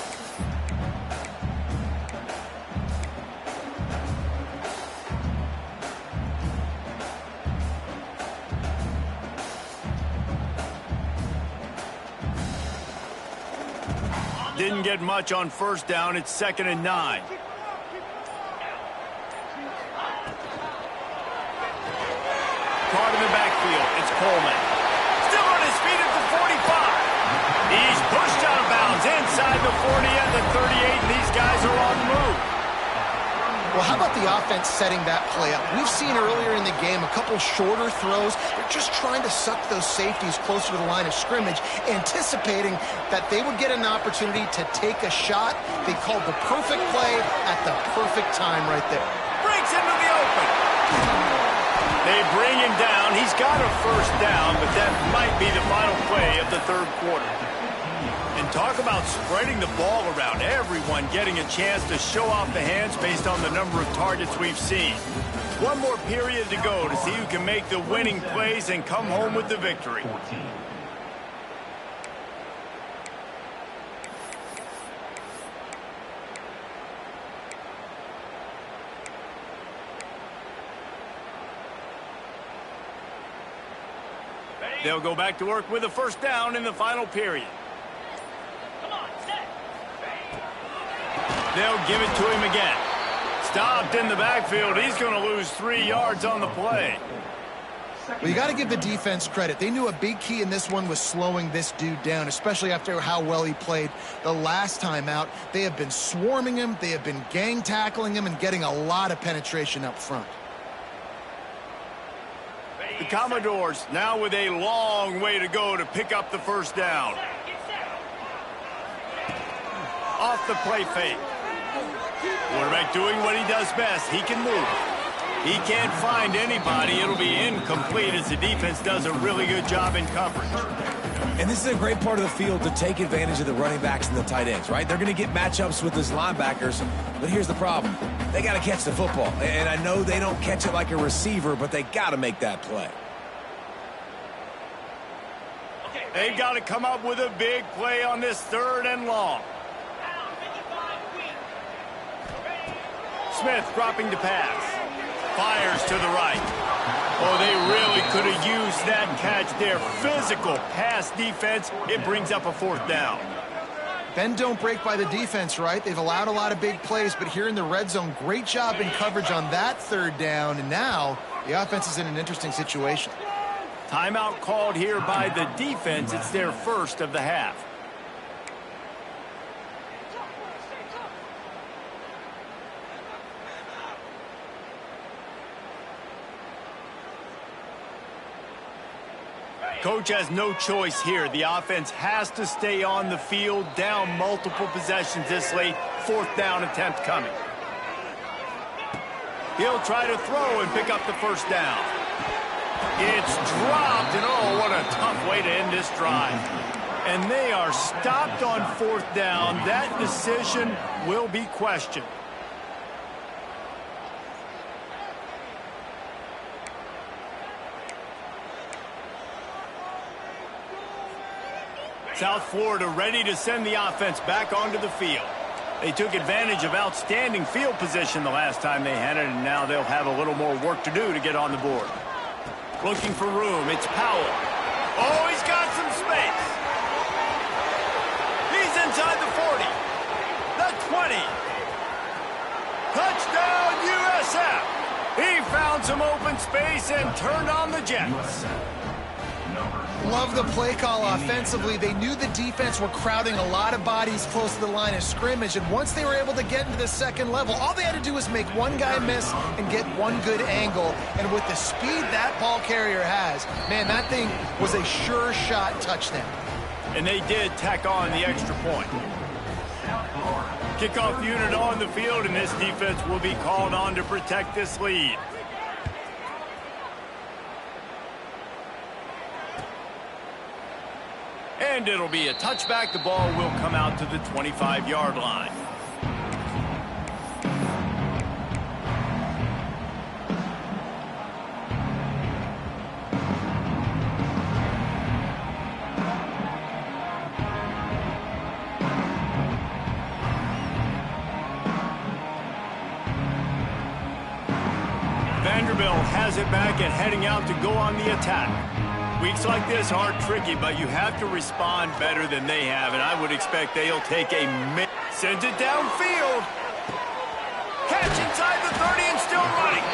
Didn't get much on first down. It's 2nd and 9. Caught in the backfield. It's Coleman. Still on his feet at the 45. He's pushed out of bounds inside the 40 at the 38, and these guys are on the move. Well, how about the offense setting that play up? We've seen earlier in the game a couple shorter throws. They're just trying to suck those safeties closer to the line of scrimmage, anticipating that they would get an opportunity to take a shot. They called the perfect play at the perfect time right there. Breaks into the open. They bring him down. He's got a first down, but that might be the final play of the third quarter. And talk about spreading the ball around. Everyone getting a chance to show off the hands based on the number of targets we've seen. One more period to go to see who can make the winning plays and come home with the victory. They'll go back to work with a first down in the final period. They'll give it to him again. Stopped in the backfield. He's going to lose 3 yards on the play. Well, you got to give the defense credit. They knew a big key in this one was slowing this dude down, especially after how well he played the last time out. They have been swarming him. They have been gang tackling him and getting a lot of penetration up front. The Commodores now with a long way to go to pick up the first down. Off the play fake. Quarterback doing what he does best. He can move. He can't find anybody. It'll be incomplete as the defense does a really good job in coverage. And this is a great part of the field to take advantage of the running backs and the tight ends, right? They're going to get matchups with his linebackers, but here's the problem. They got to catch the football. And I know they don't catch it like a receiver, but they got to make that play. They've got to come up with a big play on this 3rd and long. Smith dropping to pass. Fires to the right. Oh, they really could have used that catch there. Physical pass defense. It brings up a 4th down. Bend don't break by the defense, right? They've allowed a lot of big plays, but here in the red zone, great job in coverage on that 3rd down, and now the offense is in an interesting situation. Timeout called here by the defense. It's their 1st of the half. Coach has no choice here. The offense has to stay on the field, down multiple possessions this late. 4th down attempt coming. He'll try to throw and pick up the 1st down. It's dropped, and oh, what a tough way to end this drive. And they are stopped on 4th down. That decision will be questioned. South Florida ready to send the offense back onto the field. They took advantage of outstanding field position the last time they had it, and now they'll have a little more work to do to get on the board. Looking for room. It's Powell. Oh, he's got some space. He's inside the 40. The 20. Touchdown, USF. He found some open space and turned on the Jets. Love the play call offensively. They knew the defense were crowding a lot of bodies close to the line of scrimmage, and once they were able to get into the 2nd level, all they had to do was make one guy miss and get one good angle. And with the speed that ball carrier has, man, that thing was a sure shot touchdown. And they did tack on the extra point. Kickoff unit on the field, and this defense will be called on to protect this lead. And it'll be a touchback. The ball will come out to the 25-yard line. Vanderbilt has it back and heading out to go on the attack. Weeks like this aren't tricky, but you have to respond better than they have, and I would expect they'll take a minute. Sends it downfield. Catch inside the 30 and still running.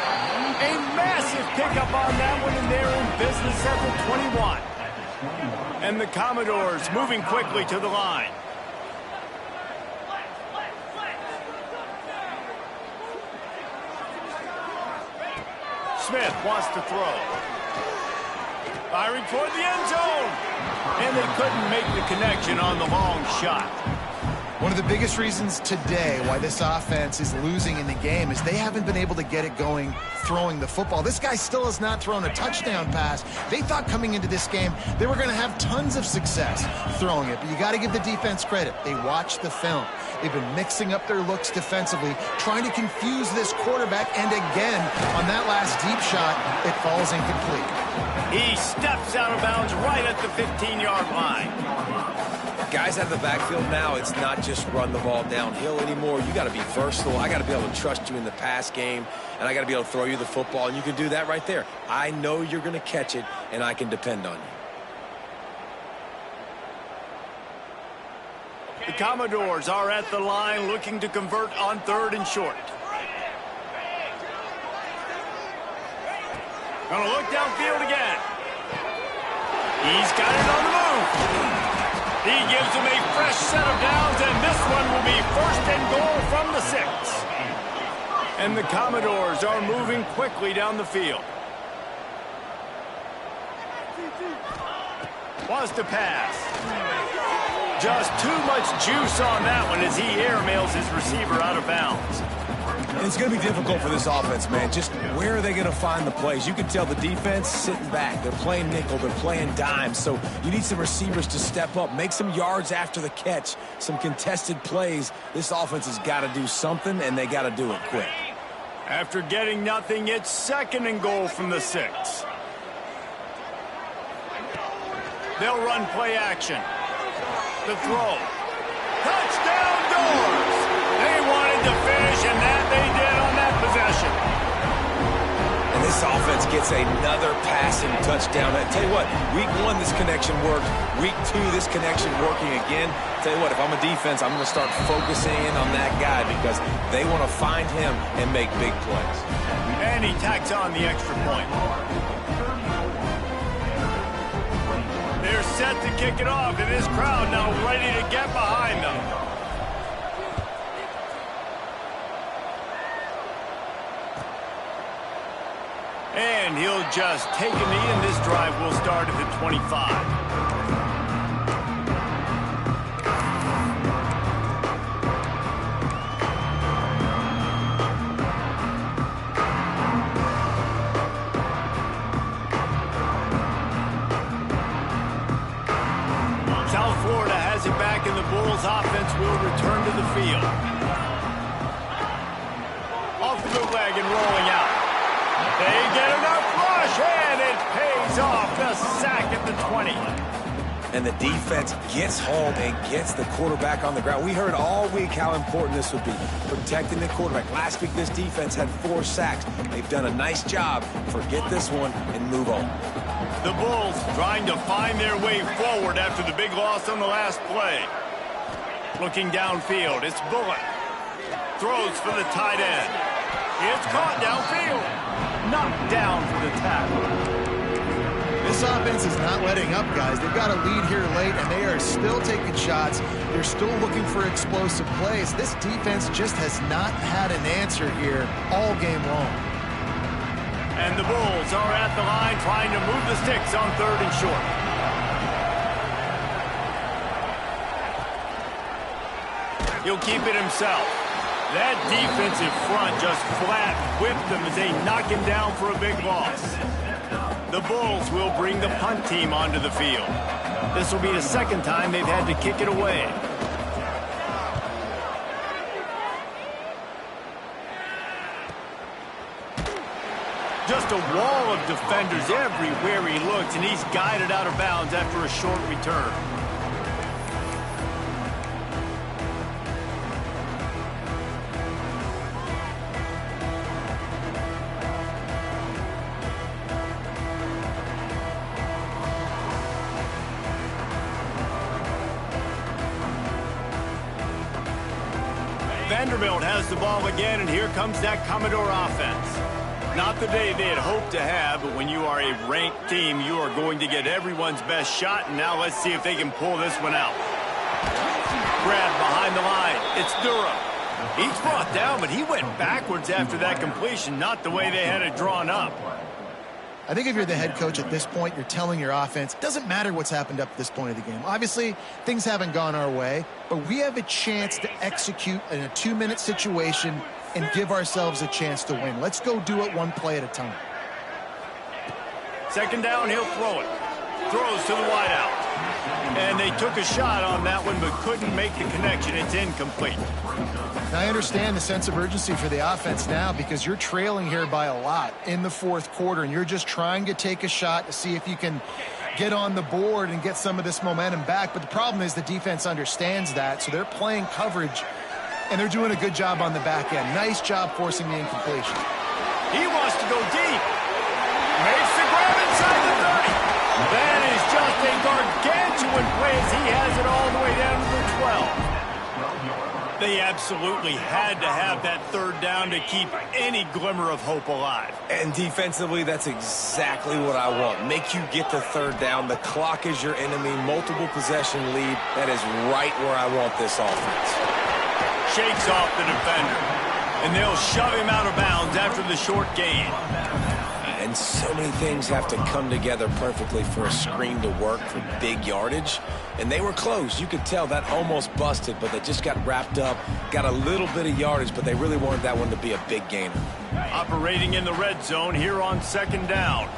A massive pickup on that one, and they're in business at the 21. And the Commodores moving quickly to the line. Smith wants to throw. Firing toward the end zone. And they couldn't make the connection on the long shot. One of the biggest reasons today why this offense is losing in the game is they haven't been able to get it going throwing the football. This guy still has not thrown a touchdown pass. They thought coming into this game they were going to have tons of success throwing it, but you got to give the defense credit. They watched the film. They've been mixing up their looks defensively, trying to confuse this quarterback, and again, on that last deep shot, it falls incomplete. He steps out of bounds right at the 15-yard line. Guys out of the backfield now, it's not just run the ball downhill anymore. You got to be versatile. I got to be able to trust you in the pass game, and I got to be able to throw you the football, and you can do that right there. I know you're going to catch it, and I can depend on you. The Commodores are at the line looking to convert on 3rd and short. Gonna look downfield again. He's got it on the move. He gives them a fresh set of downs, and this one will be 1st and goal from the 6. And the Commodores are moving quickly down the field. Wants to pass. Just too much juice on that one as he airmails his receiver out of bounds. And it's going to be difficult for this offense, man. Just where are they going to find the plays? You can tell the defense sitting back. They're playing nickel. They're playing dime. So you need some receivers to step up, make some yards after the catch, some contested plays. This offense has got to do something, and they got to do it quick. After getting nothing, it's 2nd and goal from the 6. They'll run play action. The throw. Touchdown, Dores! They wanted to finish, and that they did on that possession. And this offense gets another passing touchdown. I tell you what, week 1, this connection worked. Week 2, this connection working again. Tell you what, if I'm a defense, I'm going to start focusing in on that guy because they want to find him and make big plays. And he tacks on the extra point. They're set to kick it off, and this crowd now ready to get behind them. And he'll just take a knee, and this drive will start at the 25. South Florida has it back, and the Bulls offense will return to the field. Off the bootleg and rolling out. They get enough rush, and it pays off. The sack at the 20. And the defense gets home and gets the quarterback on the ground. We heard all week how important this would be, protecting the quarterback. Last week, this defense had 4 sacks. They've done a nice job. Forget this one and move on. The Bulls trying to find their way forward after the big loss on the last play. Looking downfield, it's Bullock. Throws for the tight end. It's caught downfield. Knocked down for the tackle. This offense is not letting up, guys. They've got a lead here late, and they are still taking shots. They're still looking for explosive plays. This defense just has not had an answer here all game long. And the Bulls are at the line trying to move the sticks on 3rd and short. He'll keep it himself. That defensive front just flat whipped them as they knock him down for a big loss. The Bulls will bring the punt team onto the field. This will be the second time they've had to kick it away. Just a wall of defenders everywhere he looks, and he's guided out of bounds after a short return. Vanderbilt has the ball again, and here comes that Commodore offense. Not the day they had hoped to have, but when you are a ranked team, you are going to get everyone's best shot, and now let's see if they can pull this one out. Grab behind the line. It's Durham. He's brought down, but he went backwards after that completion, not the way they had it drawn up. I think if you're the head coach at this point, you're telling your offense, it doesn't matter what's happened up to this point of the game. Obviously, things haven't gone our way, but we have a chance to execute in a 2-minute situation and give ourselves a chance to win. Let's go do it one play at a time. Second down, he'll throw it. Throws to the wideout. And they took a shot on that one, but couldn't make the connection. It's incomplete. Now, I understand the sense of urgency for the offense now because you're trailing here by a lot in the 4th quarter, and you're just trying to take a shot to see if you can get on the board and get some of this momentum back. But the problem is the defense understands that, so they're playing coverage, and they're doing a good job on the back end. Nice job forcing the incompletion. He wants to go deep. Makes the grab inside the 30. That is just a gargantuan play as he has it all the way down to the 12. They absolutely had to have that 3rd down to keep any glimmer of hope alive. And defensively, that's exactly what I want. Make you get the 3rd down. The clock is your enemy. Multiple possession lead. That is right where I want this offense. Shakes off the defender. And they'll shove him out of bounds after the short gain. And so many things have to come together perfectly for a screen to work for big yardage. And they were close. You could tell that almost busted, but they just got wrapped up, got a little bit of yardage, but they really wanted that one to be a big gainer. Operating in the red zone here on 2nd down.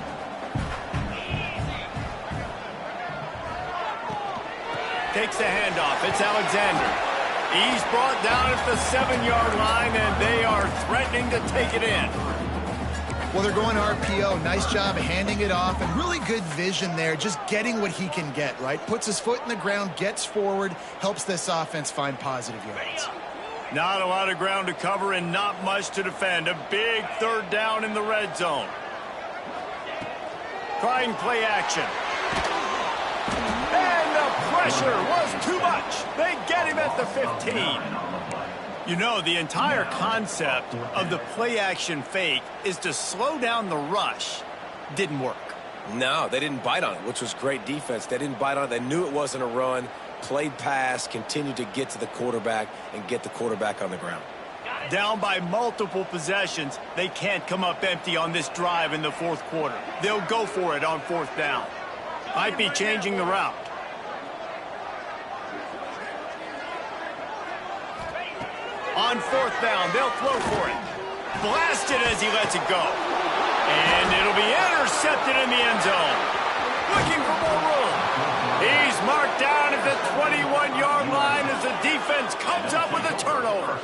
Takes the handoff. It's Alexander. He's brought down at the 7-yard line, and they are threatening to take it in. Well, they're going RPO. Nice job handing it off, and really good vision there, just getting what he can get, right? Puts his foot in the ground, gets forward, helps this offense find positive yards. Not a lot of ground to cover and not much to defend. A big third down in the red zone. Trying play action. And the pressure was too much. They get him at the 15. You know, the entire concept of the play-action fake is to slow down the rush. Didn't work. No, they didn't bite on it, which was great defense. They didn't bite on it. They knew it wasn't a run, played pass, continued to get to the quarterback and get the quarterback on the ground. Down by multiple possessions, they can't come up empty on this drive in the fourth quarter. They'll go for it on fourth down. Might be changing the route. On fourth down, they'll throw for it. Blasted as he lets it go. And it'll be intercepted in the end zone. Looking for more room. He's marked down at the 21-yard line as the defense comes up with a turnover.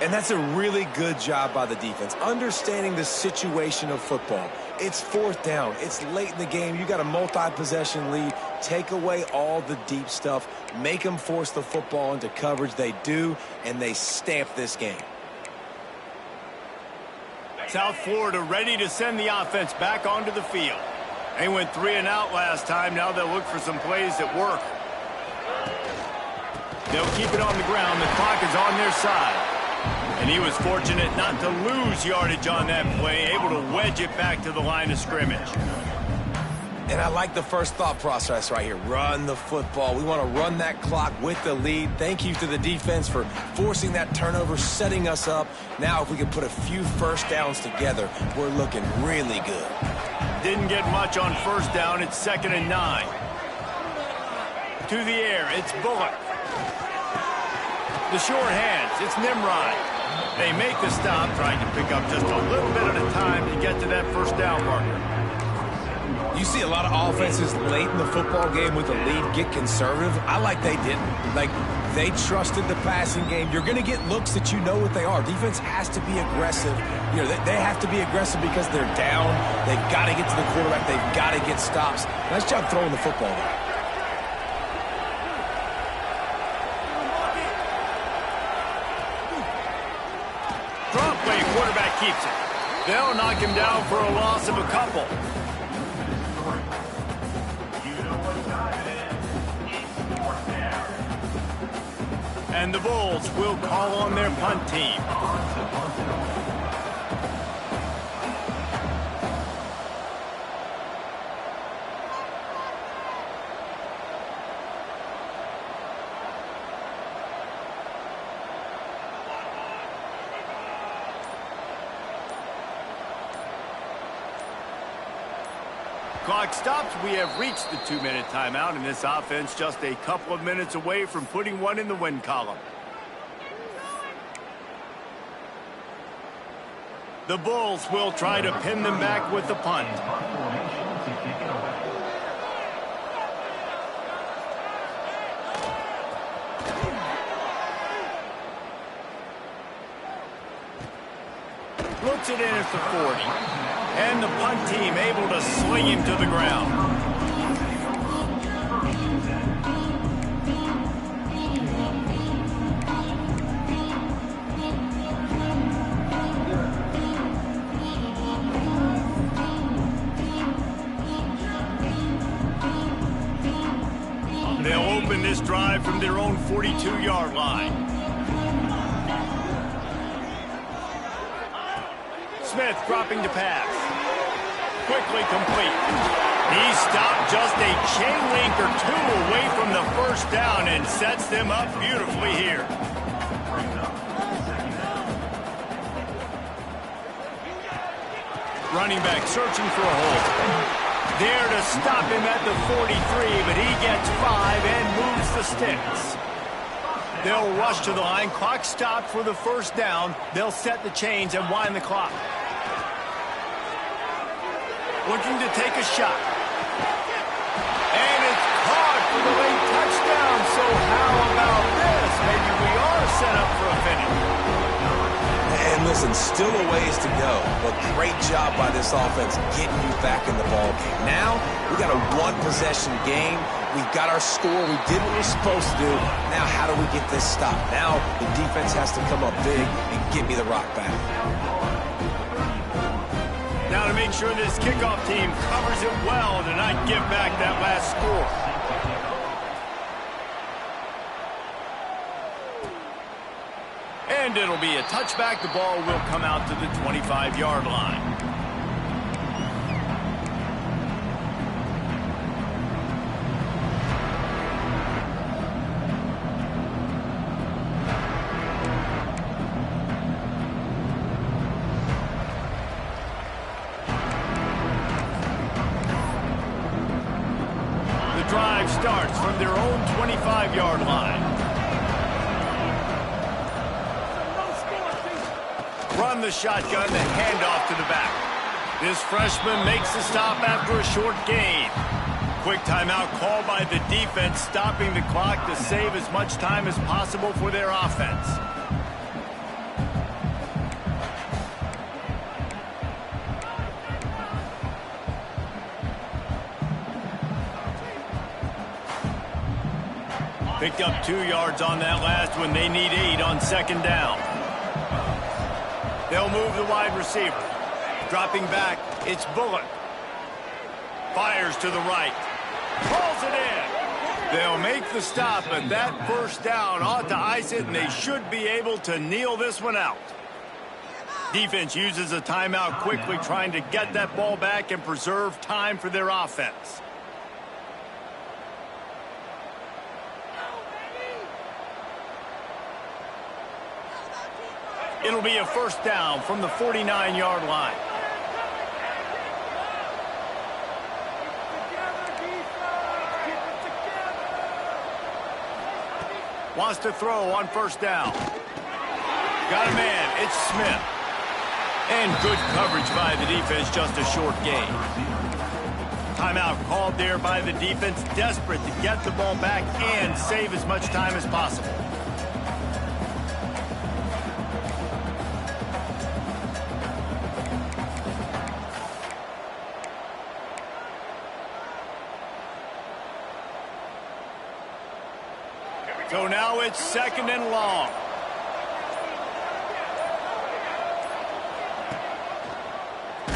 And that's a really good job by the defense, understanding the situation of football. It's fourth down. It's late in the game. You got a multi-possession lead. Take away all the deep stuff. Make them force the football into coverage. They do, and they stamp this game. South Florida ready to send the offense back onto the field. They went 3 and out last time. Now they'll look for some plays that work. They'll keep it on the ground. The clock is on their side. And he was fortunate not to lose yardage on that play, able to wedge it back to the line of scrimmage. And I like the first thought process right here. Run the football. We want to run that clock with the lead. Thank you to the defense for forcing that turnover, setting us up. Now if we can put a few first downs together, we're looking really good. Didn't get much on first down. It's 2nd and 9. To the air, it's Bullock. The short hands, it's Nimrod. They make the stop, trying to pick up just a little bit at a time to get to that first down marker. You see a lot of offenses late in the football game with the lead get conservative. I like they didn't. Like, they trusted the passing game. You're going to get looks that you know what they are. Defense has to be aggressive. You know, they have to be aggressive because they're down. They've got to get to the quarterback. They've got to get stops. Nice job throwing the football there. Quarterback keeps it. They'll knock him down for a loss of a couple. And the Bulls will call on their punt team. Clock stops. We have reached the 2-minute timeout, and this offense just a couple of minutes away from putting one in the win column. The Bulls will try to pin them back with the punt. Looks it in at the 40. And the punt team able to sling him to the ground. They'll open this drive from their own 42-yard line. Smith dropping to pass. Quickly complete. He stopped just a chain link or two away from the first down and sets them up beautifully here. Running back searching for a hole. There to stop him at the 43, but he gets 5 and moves the sticks. They'll rush to the line. Clock stopped for the first down. They'll set the chains and wind the clock. Looking to take a shot. And it's caught for the late touchdown. So how about this? Maybe we are set up for a finish. And listen, Listen, still a ways to go, but great job by this offense getting you back in the ball game. Now, we got a one-possession game. We've got our score. We did what we're supposed to do. Now, how do we get this stopped? Now, the defense has to come up big and get me the rock back. Now to make sure this kickoff team covers it well to not give back that last score. And it'll be a touchback. The ball will come out to the 25-yard line. The drive starts from their own 25-yard line. Run the shotgun, the handoff to the back. This freshman makes the stop after a short gain. Quick timeout called by the defense, stopping the clock to save as much time as possible for their offense. Picked up 2 yards on that last one. They need 8 on second down. They'll move the wide receiver. Dropping back, it's Bullock. Fires to the right. Pulls it in. They'll make the stop, but that first down ought to ice it, and they should be able to kneel this one out. Defense uses a timeout quickly, trying to get that ball back and preserve time for their offense. It'll be a first down from the 49-yard line. Wants to throw on first down. Got a man. It's Smith. And good coverage by the defense, just a short gain. Timeout called there by the defense, desperate to get the ball back and save as much time as possible. So now it's second and long.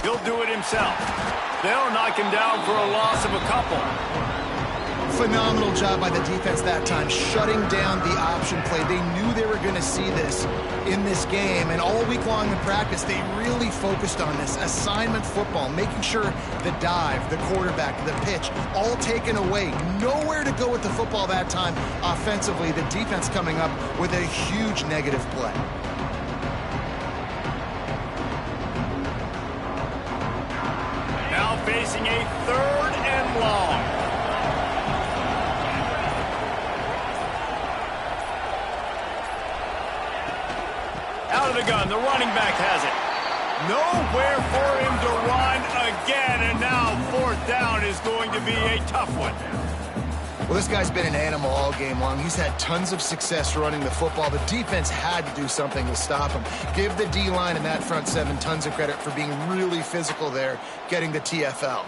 He'll do it himself. They'll knock him down for a loss of a couple. Phenomenal job by the defense that time, shutting down the option play. They knew they were going to see this in this game, and all week long in practice, they really focused on this assignment football, making sure the dive, the quarterback, the pitch, all taken away. Nowhere to go with the football that time offensively. The defense coming up with a huge negative play. Now facing a third and long. Out of the gun, the running back has it. Nowhere for him to run again, and now fourth down is going to be a tough one. Well, this guy's been an animal all game long. He's had tons of success running the football. The defense had to do something to stop him. Give the D-line and that front seven tons of credit for being really physical there, getting the TFL.